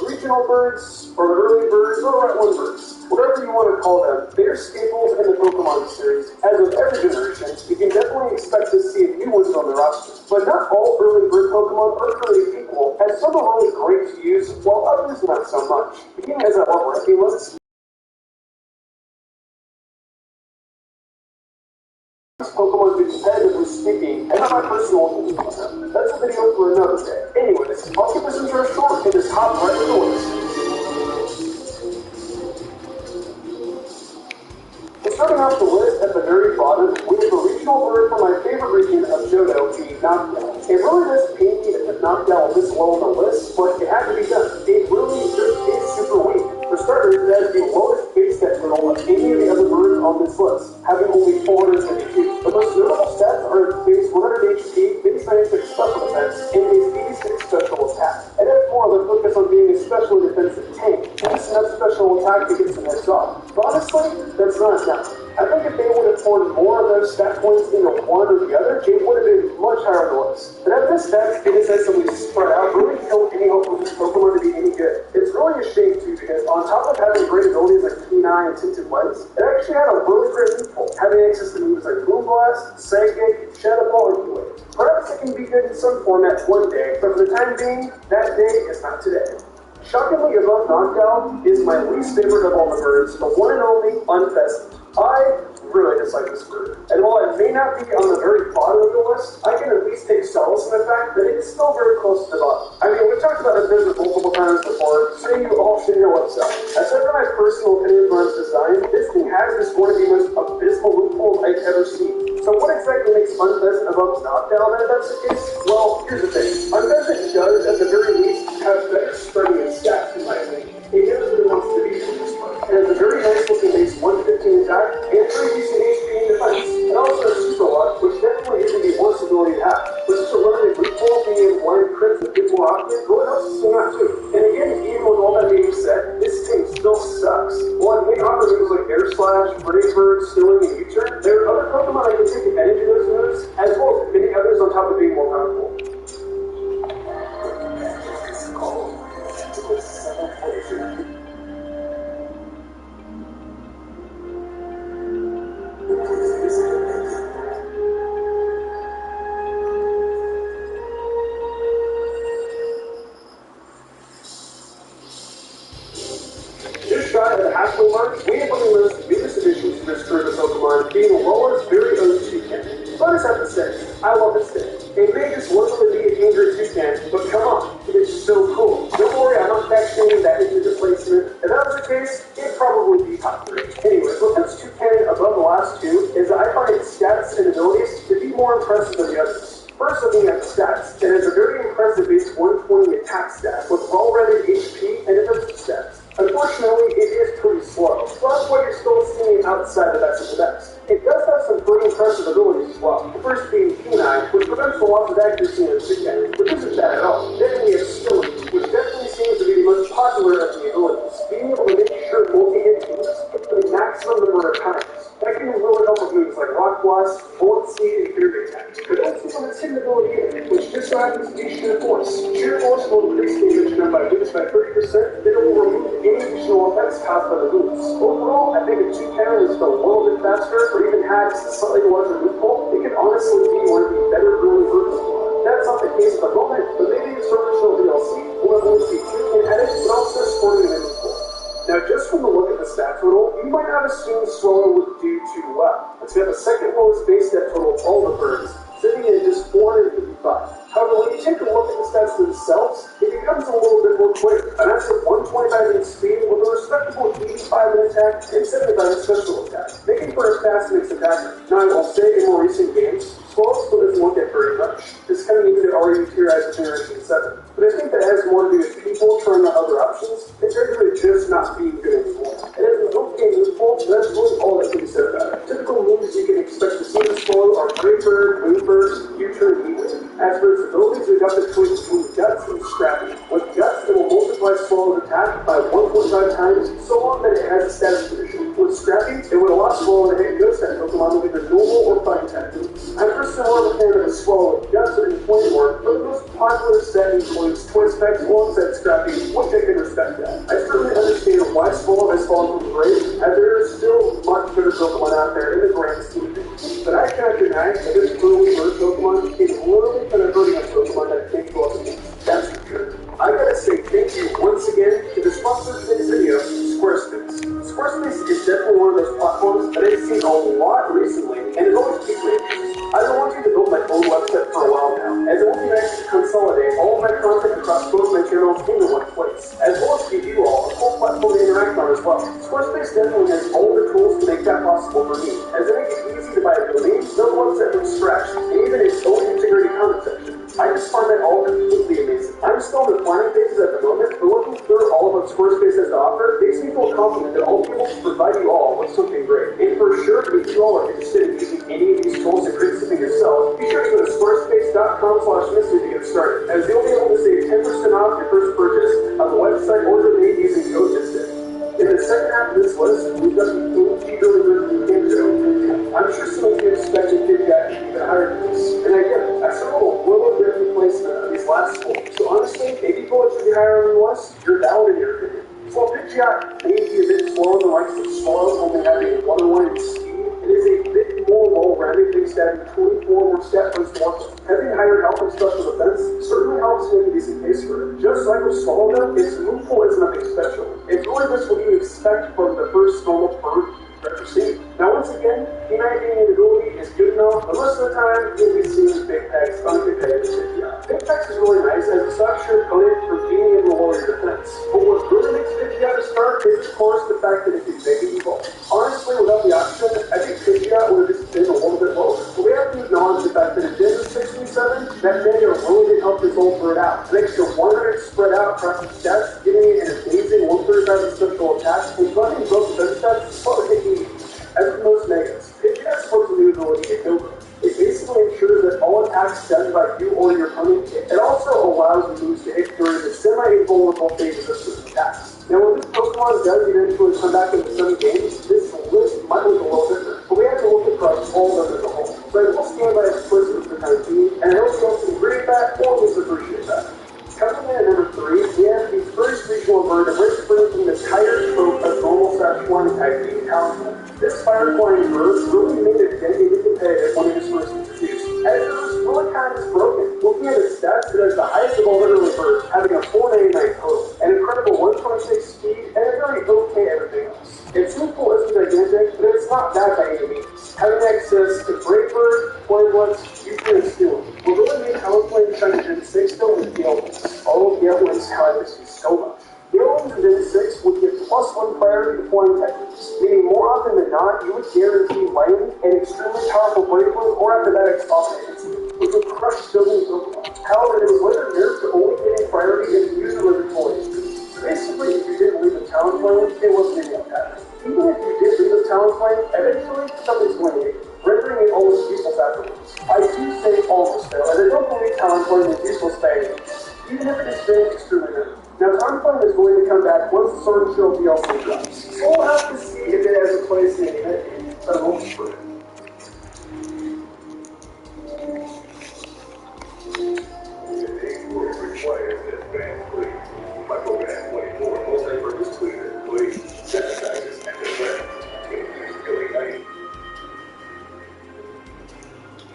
Regional birds, or early birds, or right one birds, whatever you want to call them, they're staples in the Pokemon series. As with every generation, you can definitely expect to see a few ones on the roster. But not all early bird Pokemon are created equal, as some are really great to use, while others not so much. Beginning as I love ranking lists, Pokemon do competitively speaking, and not my personal opinion on them. That's a video for another day. Anyways, I'll keep this intro short and just hop right into the list. Starting off the list at the very bottom, we have a regional bird from my favorite region of Johto, the Knockdown. It really does pain me to put Knockdown this low on the list, but it had to be done. It really just is super weak. For starters, it has the lowest base stat total of any of the other birds on this list, having only 452. The most notable stats are its base 100 HP, base 96 special defense, and base 86 special attack. It has more of a focus on being a specially defensive tank, hence enough special attack to get some hits off. But honestly, that's not enough. I think if they would have poured more of those stat points into one or the other, it would have been much higher on the list. But as this stats get essentially spread out, really killed any hope for this Pokemon to be any good. It's really a shame too, because on top of having great abilities like Keen Eye and Tinted Lens, it actually had a really great loophole, having access to moves like Moonblast, Psychic, Shadow Ball, and Healing. Perhaps it can be good in some format one day, but for the time being, that day is not today. Shockingly above Knockdown is my least favorite of all the birds, the one and only Unpheasant. I really dislike this bird, and while it may not be on the very bottom of the list, I can at least take solace in the fact that it's still very close to the bottom. I mean, we've talked about this business multiple times before, so you all should know what's up. Aside from my personal opinion on its design, this thing has this one of the most abysmal loopholes I've ever seen. So what exactly makes Unpheasant above Knockdown if that's the case? Well, here's the thing. Unpheasant does, at the very least, have better spreading and stats in my opinion. It knows what it wants to be for this part. It has a very nice looking base 115 attack and pretty decent HP in defense. It also has super luck, which definitely isn't the worst ability to have. But just a limited loophole being able to blind crits a bit more often, really helps us in that too. And again, even with all that being said, this thing still sucks. While it may offer moves like Air Slash, Brave Bird, Stilling, and U-Turn, there are other Pokemon that can take advantage of those moves, as well as many others on top of being more powerful. Just shy of the halfway mark, we implemented the newest additions to this current Pokemon, being Alola's very own Toucan. So I just have to say, I love this thing. It may just look like a angry Toucan, but come on, it is so cool. Don't worry, I'm not factoring that into the placement. If that was the case, it'd probably be top 3. Anyways, what puts Toucan above the last two is that I find its stats and abilities to be more impressive than the others. First, looking at the stats, it has a very impressive base 120 attack stat with well-rounded HP and defensive stats. Unfortunately, it is pretty slow, so that's why you're still seeing it outside the best of the best. It does have some pretty impressive abilities as well. The first being P9, which prevents the loss of accuracy in a Toucan, which isn't bad at all. Then we have Skilling, which definitely seems to be the most popular of the abilities, being able to make sure multi-hit teams hit the maximum number of times. That can really help with moves like Rock Blast, Bullet Seed, and Fury Attack. But also some its hidden ability in, which just so happens to be Sheer Force. Sheer Force will increase damage done by moves by 30%, then it will remove any additional effects caused by the moves. Overall, I think a Toucan is still a little bit faster, or even has a slightly larger loophole. It could honestly be one of the better early birds of the That's not the case at the moment, but maybe the original DLC will have only see Toucan edit, but also sporting an loophole. Now, just from the look at the stat total, you might not assume Swallow would do too well. It's got the second lowest base stat total of all the birds, sitting at just 455. However, when you take a look at the stats themselves, it becomes a little bit more clear. And that's with 125 in speed with a respectable 85 in attack and 75 in special attack, making for a fast mix attacker. Now, I will say in more recent games, Swallow still doesn't look at very much. This kind of means it already materialized in Generation 7. But I think that has more to do with people trying out other options instead of it just not being good anymore. It has an okay loophole, but that's really all that can be said about it. Typical moves you can expect to see in Swallow are Brave Bird, Moon Burst, U-Turn, and E-Wing. As for its abilities, we've got the choice between Guts and Scrappy. With Guts, it will multiply Swallow's attack by 1.5 times, so long that it has a status condition. With Scrappy, it would allow Swallow to hit Ghost type Pokemon with either normal or fighting type moves. I'm personally more of a fan of a Swallow with Guts and Flamethrower, but the most popular set includes Twin Specs alongside Scrappy, which I can respect that. I certainly understand why Swallow has fallen from grace, as there are still much better Pokemon out there in the grand scheme of things. But I cannot deny that this early bird Pokemon is literally kind of hurting a Pokemon that can't go up against. That's for sure. I gotta say thank you once again to the sponsor of today's video, Squarespace. Squarespace is definitely one of those platforms that I've seen a lot recently, and it always piques my interest. I've been wanting to build my own website for a while now, as it will be nice to consolidate all of my content across both my channels into one place, as well as give you all a full platform to interact on as well. Squarespace definitely has all the tools to make that possible for me, as it makes it easy to buy a domain, build a website from scratch, and even its own integrated comment section. I just find that all completely amazing. I'm still in the planning phases at the moment, but looking through all of what Squarespace has to offer makes me feel confident that I'll be able to provide you all with something great. And for sure, if you all are interested in using any of these tools to create something yourself, be sure to go to squarespace.com/mystery to get started, as you'll be able to save 10% off your first purchase of the website or domain using code Mystic. In the second half of this list, we've got the OG really good Nintendo. I'm sure some of you expected Big Guy to be even higher than this. And I get it. I saw a little bit of replacement of these last four. So honestly, maybe bullets should be higher on the list. You're valid in your opinion. So Pidgeot may be a bit slower than likes of Swallow, only having 101 in speed. It is a bit more well-rounded, thanks to having 24 more stat points to work with. Having higher health and special defense certainly helps make a decent case for it. Just like with Swallow though, its move pool is nothing special. It's really just what you expect from the first normal bird you've ever seen. Now part is, of course, the fact that it can make it evil. Honestly, without the oxygen, I think Kishia would have just been a little bit lower. But we have to acknowledge the fact that it did in 67, that failure really did help this old bird out. An extra 100 spread out across the stats, giving it an amazing 135 central attack, and running both of those stats is probably taking as with most negatives. Kishia has supposed to do the ability to kill them. It basically ensures that all attacks done by you or your opponent, it also allows the moves to hit during the semi-invulnerable phases of certain attacks. Now, when this Pokemon does eventually come back into some games, this list might look a little different, but we have to look across all of them as a whole. So I will stand by its choice for the time being, and I hope you all can agree with that or misappreciate that. Coming in at number 3, we have the first regional bird of which brings an entire trope of normal/flying type being powerful. This fire-flying bird really made a dent in the competitive when it was first introduced, as it was really kind of broken. Looking at its stats, it has the highest of all the early birds, having a 499 total, an incredible 126 speed, and a very okay everything else. Its useful isn't gigantic, but it's not bad by any means. Having access to Brave Bird, Flamelets, Future, and Steel will really make Talonflame shine Gen 6 still with Galewings. All of Galewings, however, see so much. Galewings in Gen 6 would give +1 priority to flying techniques, meaning more often than not, you would guarantee land an extremely powerful Brave Bird or acrobatics offense, which would crush building Pokemon. However, it was later nerfed to only giving priority in user-delivered toys. So basically, if you didn't leave a Talonflame, it wasn't any impact. Even if you did leave a Talonflame, eventually something's going to hit you, rendering it almost useless afterwards. I do say almost though, as I don't believe Talonflame is useless by any means, even if it is been extremely nerfed. Now, Talonflame is going to come back once the Sword and Shield DLC drops, so we'll have to see if it has a place in it, but I won't for it.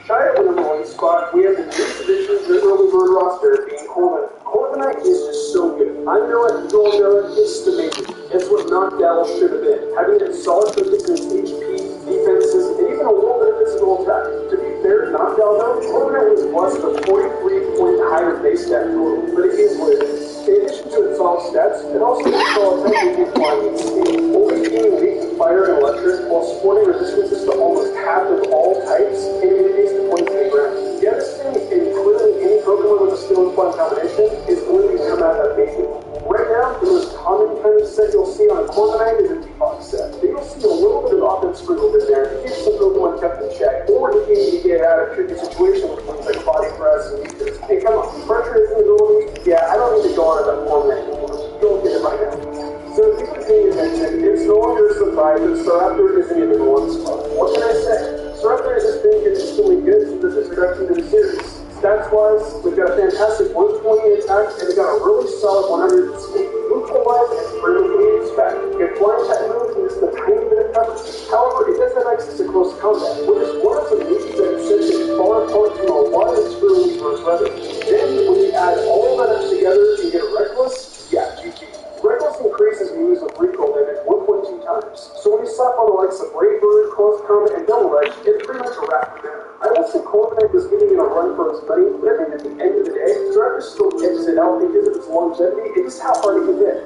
Shy of the number 1 spot, we have the newest addition to the early bird roster being Corviknight. Corviknight is just so good. I know it, you all know it, it's just amazing. It's what Knockdown should have been. Having a solid focus in its HP, defenses, and even a little bit of physical attack. To be fair to Knockdown though, Corviknight was blessed with a 43-point higher base stat total, but it is what it is. In addition to its solid stats, it also has solid technique in flying and speed, only being weak to fire and electric while sporting resistances to almost half of all types and immunities to poison and ground. Devastating and clearly any Pokemon with a skill and flying combination is going to come out amazing. Right now, the most common kind of set you'll see on a Corviknight is a Defog set. But you'll see a little bit of offense sprinkled in there to keep some Pokemon kept in check, or if you need to get out of tricky situations with things like body press and weakness. Hey, come on, pressure is an ability. Yeah, I don't need to go on about Corviknight anymore. You'll get it by now. So if you've been paying attention, it's no longer a surprise that Staraptor isn't in the 1 spot. What can I say? Staraptor has just been consistently good since its introduction to the series. Stats-wise, we've got a fantastic 120 attack, and we've got a really solid 100 speed. Move-wise, it's pretty what you expect. If flying type moves, it's a tiny bit of coverage. However, it does have access to close combat, which is one of the reasons that it sets it far apart from a lot of experience versus weather. Then, when you add all of that up together and get Reckless, yeah, GG. Reckless increases moves with recoil damage 1.2 times. So when you slap on the likes of Brave Bird, Close Combat, and Double Edge, it's pretty much a wrap from there. I don't think Corviknight was giving it a run for its money, but I think at the end of the day, Staraptor still edges it out because of its longevity and just how hard it can hit.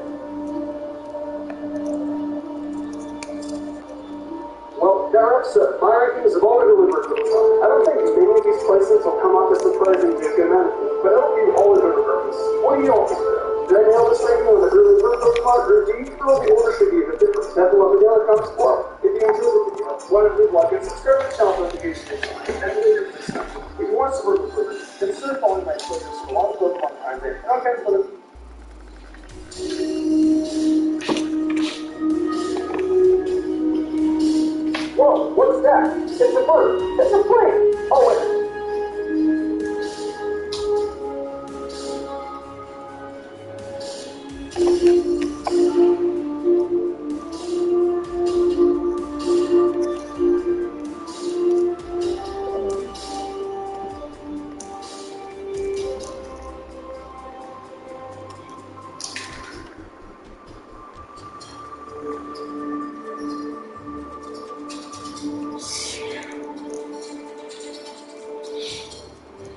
Well, that wraps up my rankings of all the early bird Pokemon. I don't think many of these placements will come off as surprising to a good amount of people, but I hope you all enjoyed the purpose. What do you all think? Did I nail this ranking on the early bird Pokemon, or do you feel the order should be a bit different? Let me know in the comments below. If you enjoyed the video, why don't you like and subscribe to the channel notification and later this discussion. If you want to support the players, consider following my playlists for a lot of Pokemon content. Okay, so whoa, what's that? It's a bird. It's a plane. Oh, wait.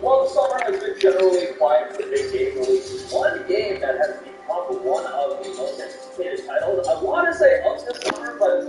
While the summer has been generally quiet for big game releases, one game that has become one of the most anticipated title. I want to say of the summer, but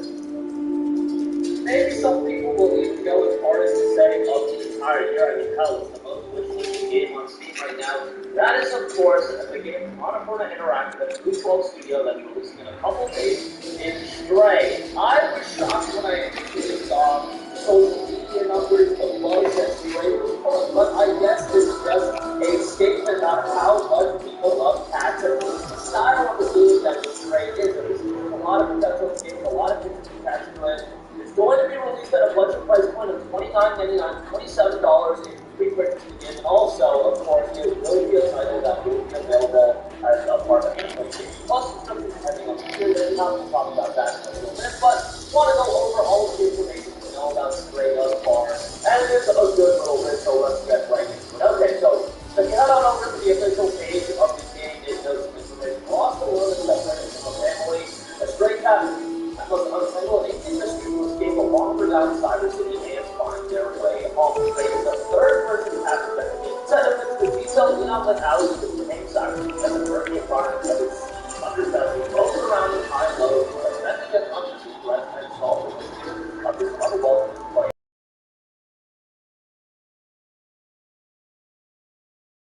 maybe some people will even go as far as to say of the entire year. I mean, hell, it's the most wished game on Steam right now. That is, of course, the game from Annapurna Interactive, the Blue 12 studio that's releasing in a couple days in Stray. I was shocked when I initially saw social media numbers of buzz that Stray was pulling, but I guess this is just a statement on how much people love cats and the style of the game that Stray is. There's a lot of potential games, a lot of things to catch to it. It's going to be released at a budget price point of $29.99, $27 in pre-purchase the game, and also, of course, it really feels like that will be available as a part of the PlayStation Plus subscription, depending on the tier. We're not going to talk about that in a little bit, but want to go over all of the information we know about Stray thus far, and it is a good little bit, so let's get right into it. Okay, so if you head on over to the official page of the game, it knows some information. We're also learning that separated from a family, a stray cat was untangled and 18 mysteries escape a long-renowned cyber city and find their way home. Stray is the third-person cat investigation set of the detailed in-outlet alleys of the same cyber city as a murky environment that is underbelly, both around and high low, preventing an unforeseen threat and solve the mystery of this otherworldly play.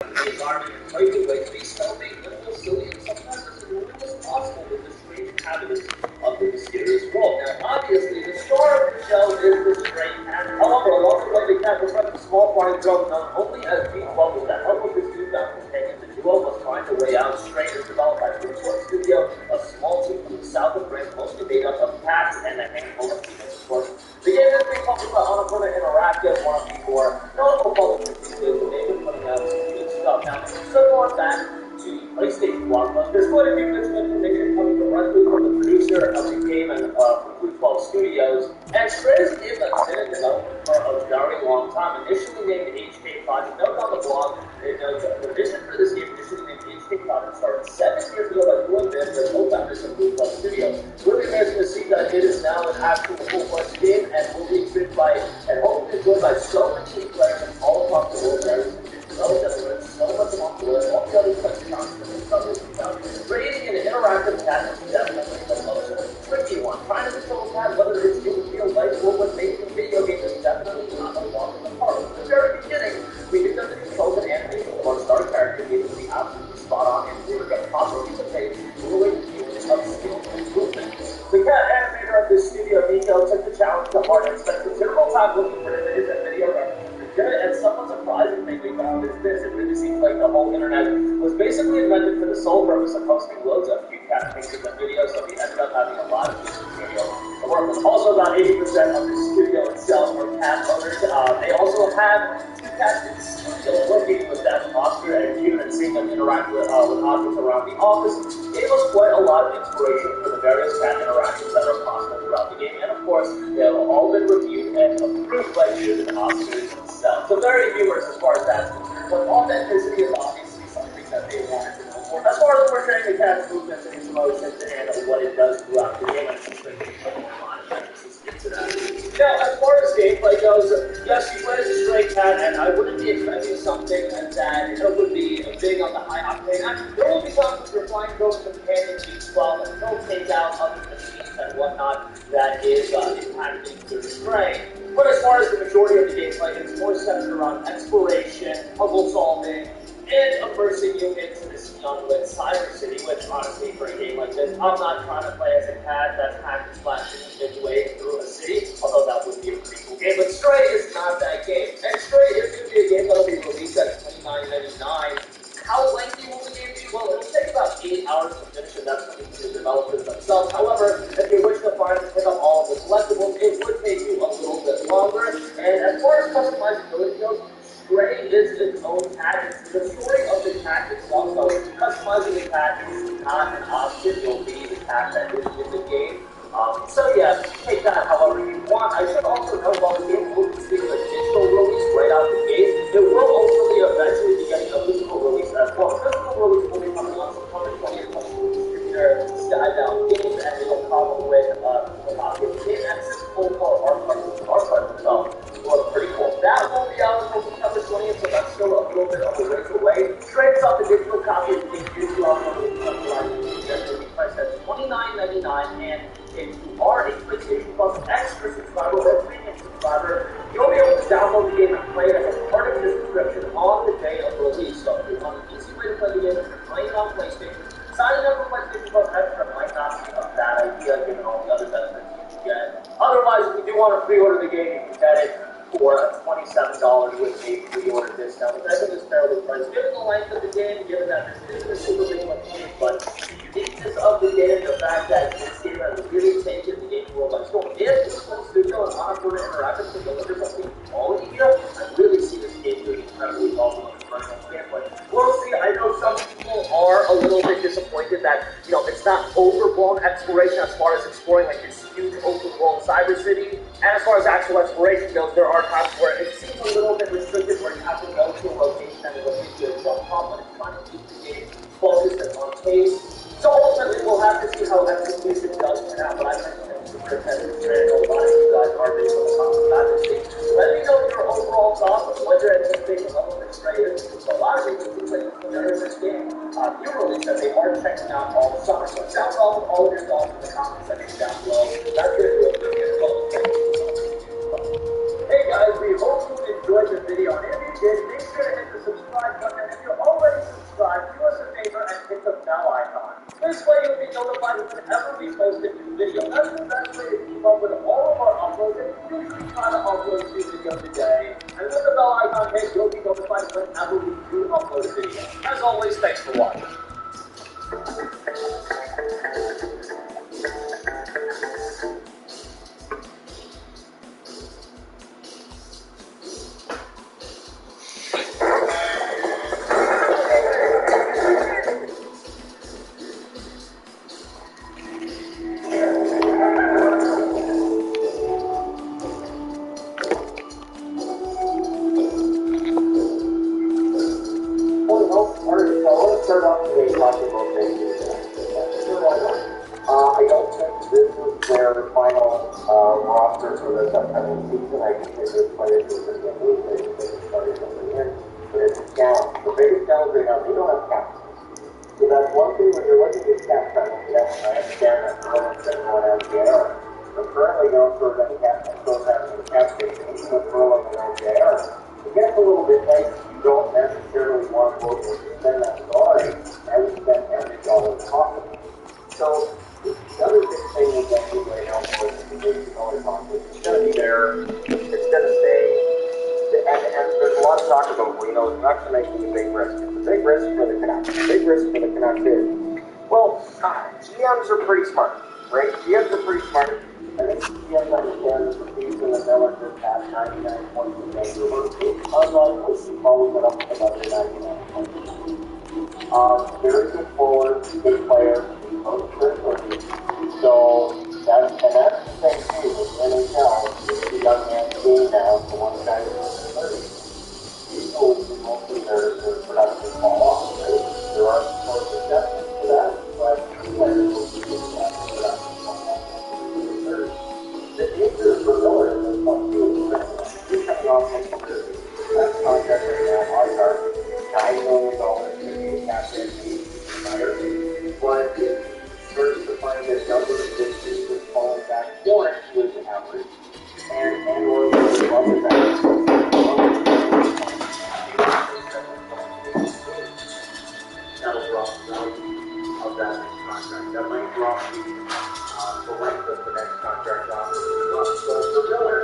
The environment is quite the way to be stealthy, minimal, silly, and sometimes as annoying as possible with the strange inhabitants of the mysterious world. Now, obviously, the star of the show is the stray cat. However, along the way, the cat befriends a small flying drone known only as Beach Bubbles that help with his newfound companion. The duo must find a way out. Stray is developed by Blue 12 Studio, a small team from the south of France, mostly made up of cats and a handful of humans, of course. The game is being published by Annapurna Interactive, one of the more notable publishers these days, and they've been putting out some good stuff. Now, so going back to the PlayStation blog post, there's quite a few bits of information coming directly from the producer of the game and from Blue 12 Studios. And Stray is a game that's been in development for a very long time. Initially named HK Project, note on the blog, it notes that the vision for this game, initially named HK Project, started 7 years ago by doing this with co-founders of Blue 12 Studios. Really amazing to see that it is now an actual full-fledged game and will be enjoyed by and hopefully enjoyed by so many players all across the world. There is relatively so much on the world, all the other countries constantly struggling with creating an interactive cat is definitely the most tricky one. Trying to control a cat, whether it's in real life or when making a video game, is definitely not a walk in the park. At the very beginning, we did the controls and animation of our star character needed to be absolutely spot on, and we were going to properly dictate ruling units of skill and movement. The cat animator of this studio, Nico, took the challenge to heart and spent considerable time looking for images and video references. And somewhat surprising thing we found is this. It really seems like the whole internet was basically invented for the sole purpose of posting loads of cute cat pictures and videos, so we ended up having a lot of these material to work with. Also, about 80% of the studio itself are cat owners. They also have two cats in the studio working with them, Oscar and June, and seeing them interact with objects around the office gave us quite a lot of inspiration for the various cat interactions that are possible throughout the game. And of course, they have all been reviewed and approved by June and Oscar themselves. So very humorous as far as that's concerned. But authenticity is obviously something that they wanted to know more. As far as portraying the cat's movements and his emotions and what it does throughout the game, I just think they put a lot of emphasis into that. Now, as far as gameplay goes, yes, you play as a stray cat, and I wouldn't be expecting something that would be big on the high octane. There will be times when you're flying through the companion beats well, and they'll take out other machines and whatnot that is impacting the stray. But as far as the majority of the gameplay, it's more centered around exploration, puzzle solving, and immersing you into this young-lit cyber city, which honestly, for a game like this, I'm not trying to play as a cat that's hack and slashing its way through a city, although that would be a pretty cool game. But Stray is not that game. And Stray is going to be a game that'll be released at $29.99. How lengthy will the game be? Well, it'll take about 8 hours to finish, and that's something to the developers themselves. However, if you wish to find and pick up all of the collectibles, it would take you a little bit longer. And as far as customizability goes, Stray is its own cat. It's the story of the cat itself, so customizing the cat is not an option. You'll be the cat that is in the game. So yeah, take that however you want. I should also note while the game will be seeing a digital release right out the gate, it will ultimately eventually be getting a physical release as well. Physical release will be coming on September 20th from the distributor SteveY Games, and it'll come with a copy of the game and full color art card itself. Well, pretty cool. That will be out until September 20th, so that's still a little bit of a ways away. Straight up the digital copy of the game usually off on the generally priced at $29.99. And if you are a PlayStation Plus Extra subscriber or Premium subscriber, you'll be able to download the game and play it as a part of your subscription on the day of release. So if you want an easy way to play the game if you're playing on PlayStation, signing up for PlayStation Plus Extra might not be a bad idea given all the other benefits you get. Otherwise, if you do want to pre-order the game, you can get it for $27 with a pre-order discount, which I think is fairly priced. Given the length of the game, given that this isn't a super big one game, but the uniqueness of the game, the fact that this game has really taken the game world by storm. If this one studio and Monopoly Interactive can deliver something quality here, I really see this game doing incredibly well from a commercial standpoint. We'll see. I know some people are a little bit disappointed that, you know, it's not overblown exploration as far as exploring like this huge overblown cyber city. And as far as actual exploration goes, there are times where it seems a little bit restricted, where you have to go to a location and it'll give you a jump pump when it's trying to keep the game focused and on pace. So ultimately, we'll have to see how execution does turn out. But I think it's super competitive, and I know a lot of you guys are based on the comments about this game. Let me know your overall thoughts on what you're anticipating the level of excitement. So a lot of people who play this game, you really said they are checking out all the summer. So sound off with all of your thoughts in the comment section down below. That's good. Hey guys, we hope you enjoyed the video, and if you did, make sure to hit the subscribe button, and if you're already subscribed, do us a favor and hit the bell icon. This way you'll be notified whenever we post a new video. That's the best way to keep up with all of our uploads, and we usually try to upload 2 videos a day. And with the bell icon hit, you'll be notified whenever we do upload a video. As always, thanks for watching. I don't think this is their final roster for this upcoming season. I think they just played it with the move. They started something in, but it's a challenge. The biggest challenge right now, they don't have captains. So that's one thing when you're looking at captains. I understand that everyone has the error. But currently, you don't throw any captains. Those having the captain, even with Burl and the LJR. It gets a little bit nice. You don't necessarily want to spend that story and spend every dollar possible. So the other big thing is that we right now for the big dollar conflict. It's going to be there. It's going to stay. And there's a lot of talk about, well, you know, it's not going to make a big risk. It's a big risk for the Canucks. The big risk for the Canucks is, well, GMs are pretty smart, right? GMs are pretty smart. I think GMs understand that the season that Miller just had 99 points in Vancouver. Unlikely to follow it up with another 99 points. Very good forward, good player. So that's the same thing with NHL. The young man doing now for one guy who's 30. So mostly their production fall off, right? There are some sort of exceptions to that, but players will be doing that production fall off. The danger for Miller is this one too. He's coming off from that contract right now, our target, $9 million to be a captain. But it starts to find that number of distance is falling back more with the average, and or the other back. That'll drop the value of that next contract. That might drop the length of the next contract off. So for Miller,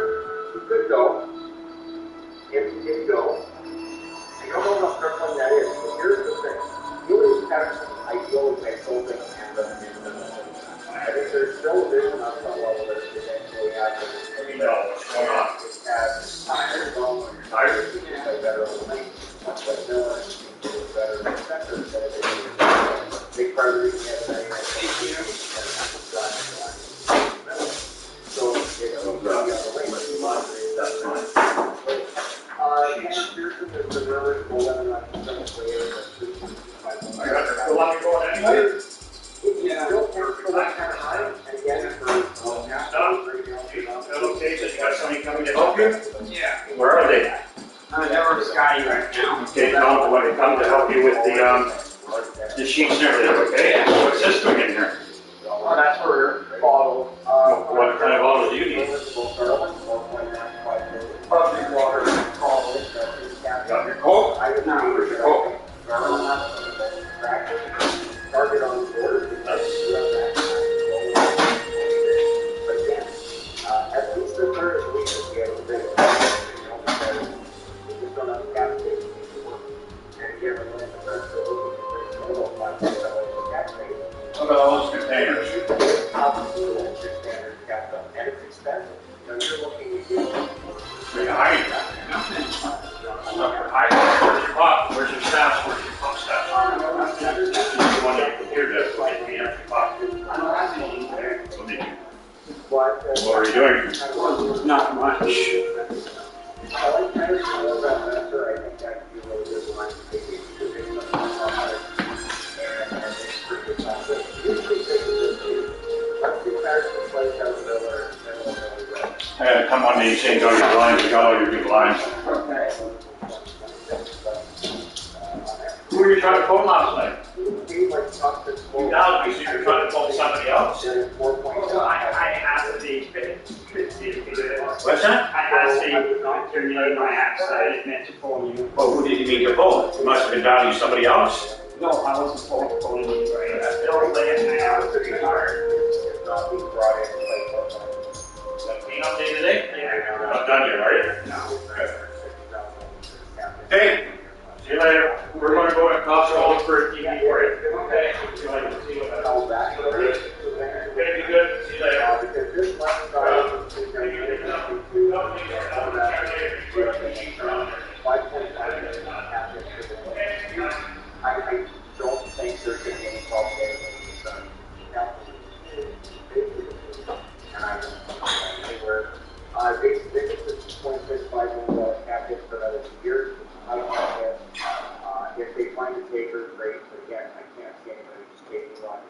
he could go. If he did go, I don't know how crippling that is, but here's the thing. Miller's actually ideal by holding and living in the middle. I think there's still a vision on some level that is potentially happening. We know what's going on. It's as tired, well, when you're tired, you can play better on the night. Much like Miller, you can do better in the center than it is. Big part of the reason he has a 99 years is because he's got the middle. So, you know, he's on the wing, but he's not that's fine. Pearson has been really cool. I got to let me go on anyway. Yeah. Still that kind of high. And again, for okay, so you got somebody coming to help you? Yeah. Where are they? They're with Scotty right now. Okay, tell them when they come to help you with the sheets and everything, okay? What's this doing in here? Well, that's where expensive. You know, you're looking to get. Where you hiring that? Stuff for hiring. Where's your pop? Where's your staff? Where's your pump staff? You want your computer desk, what do you have your pop? What are you doing? Not much. I like Patterson more about Master. I think that could be a really good one. Because it's pretty good time. But usually take it to once the Patterson plays out of Miller, then we'll really go. I gotta come on to you, change all your lines, you got all your big lines. Okay. Who were you trying to phone last night? He like talked to You dialed me, so you're trying to phone somebody else? I asked the What's that? I asked the your name, I asked, I didn't meant to phone you. Well, who did you mean to phone? You must have been dialing somebody else. No, I wasn't phoning you. Bill Lynn, I was retired. not being brought in to play football. Clean up day today? Yeah. You're not done yet, are you? No. Hey, see you later. We're going to go to Costco look for a TV for you. Okay. See what that's going to be good. See you later. Because this last guy was 5.5 I don't think there's going to be any problem there with the sun. They get the $26.5 million cap hit for another 2 years. I don't know if they find a taker, great, but again, I can't see anybody just taking one.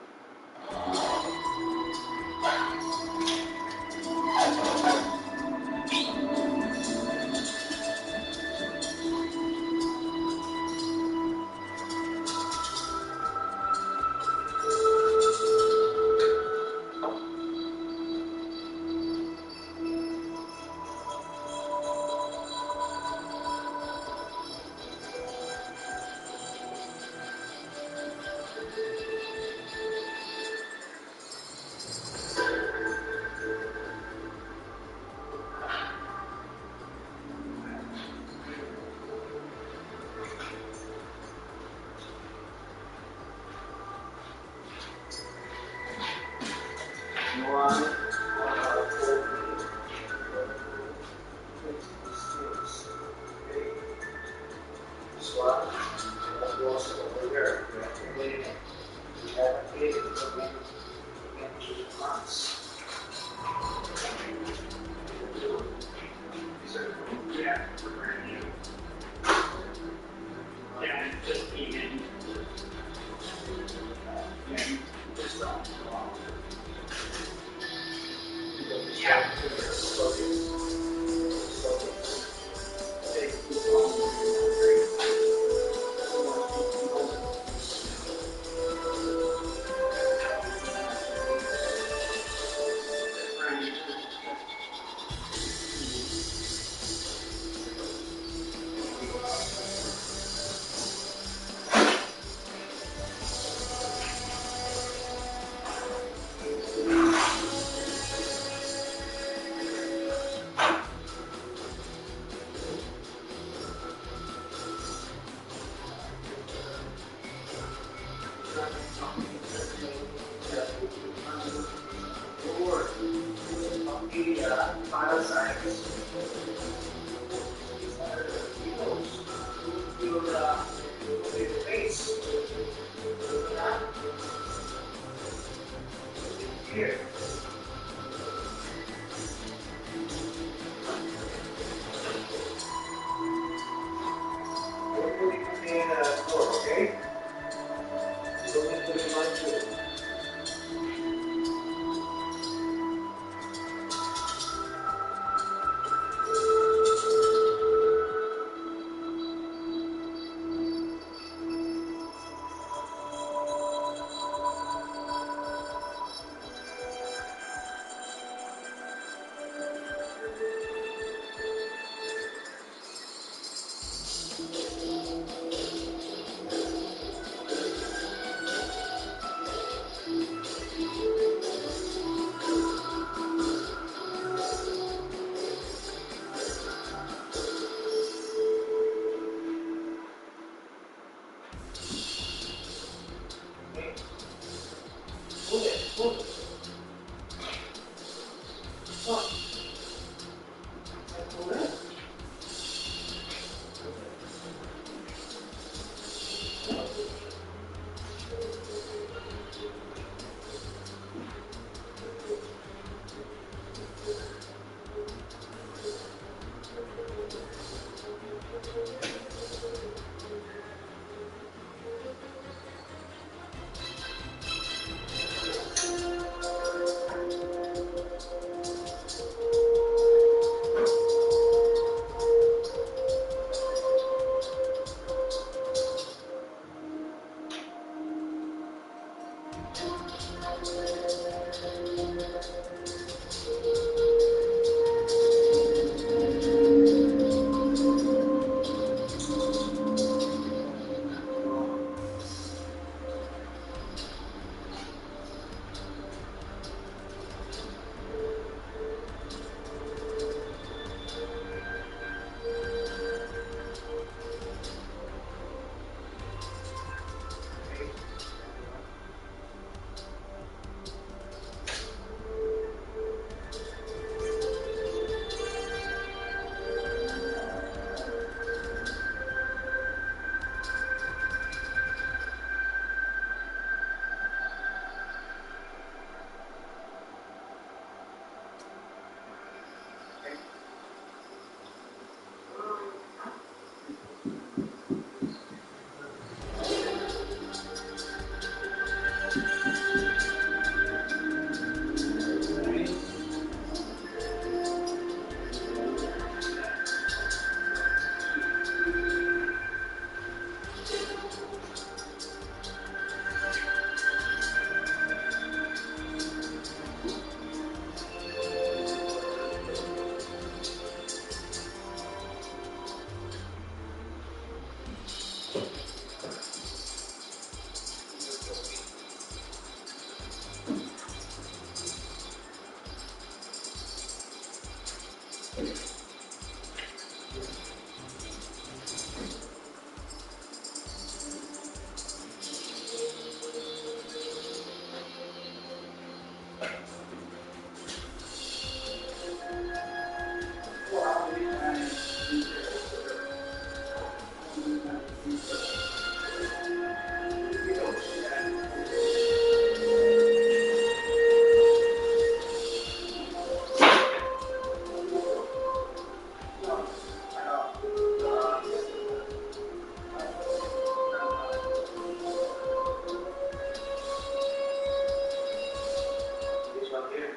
here.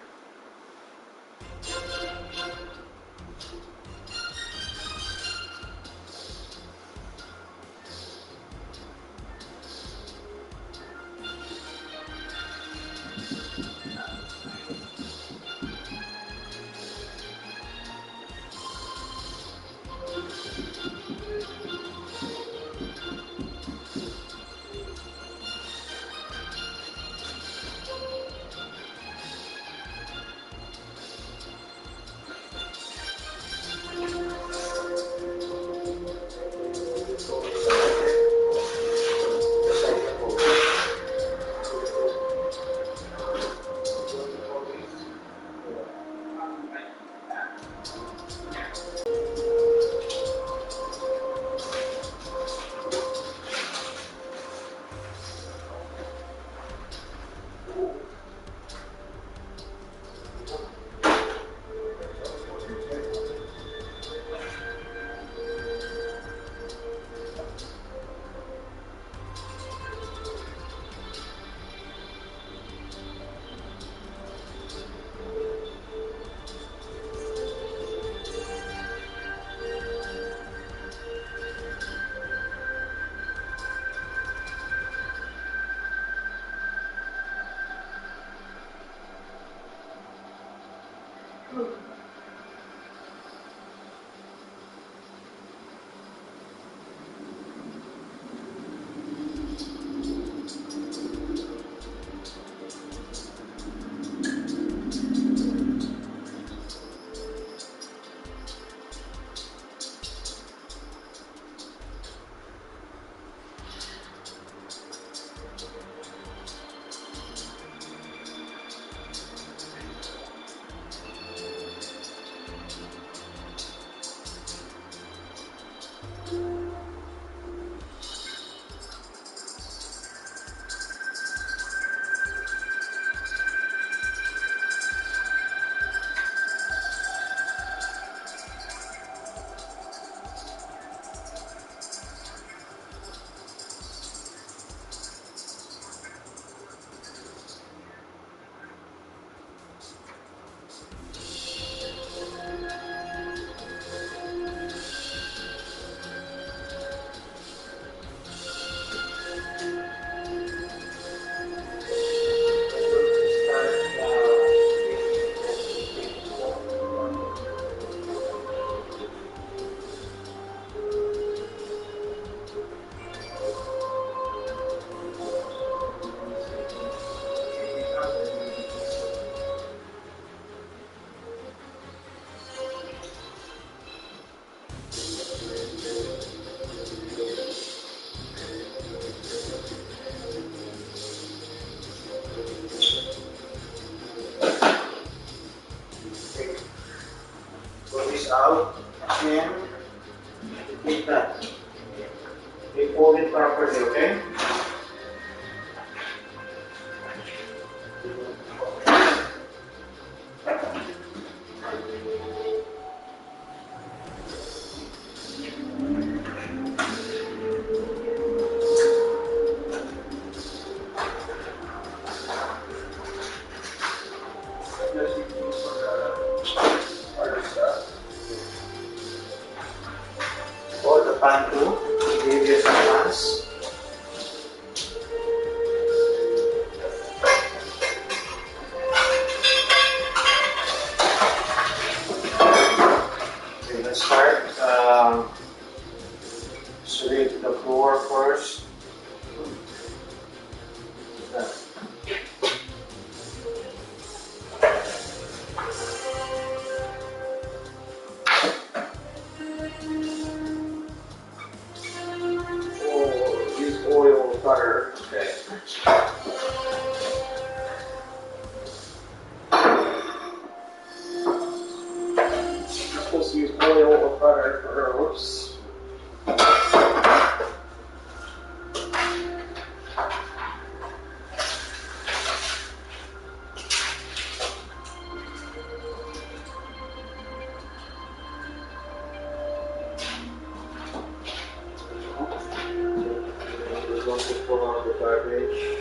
Out and take that. Okay, fold it properly, okay? Hold the pan too. Give you some hands. Okay, let's start. Sweep the floor first. Use oil, butter. Okay. You're supposed to use oil or butter for herbs. We're going to pull out the garbage.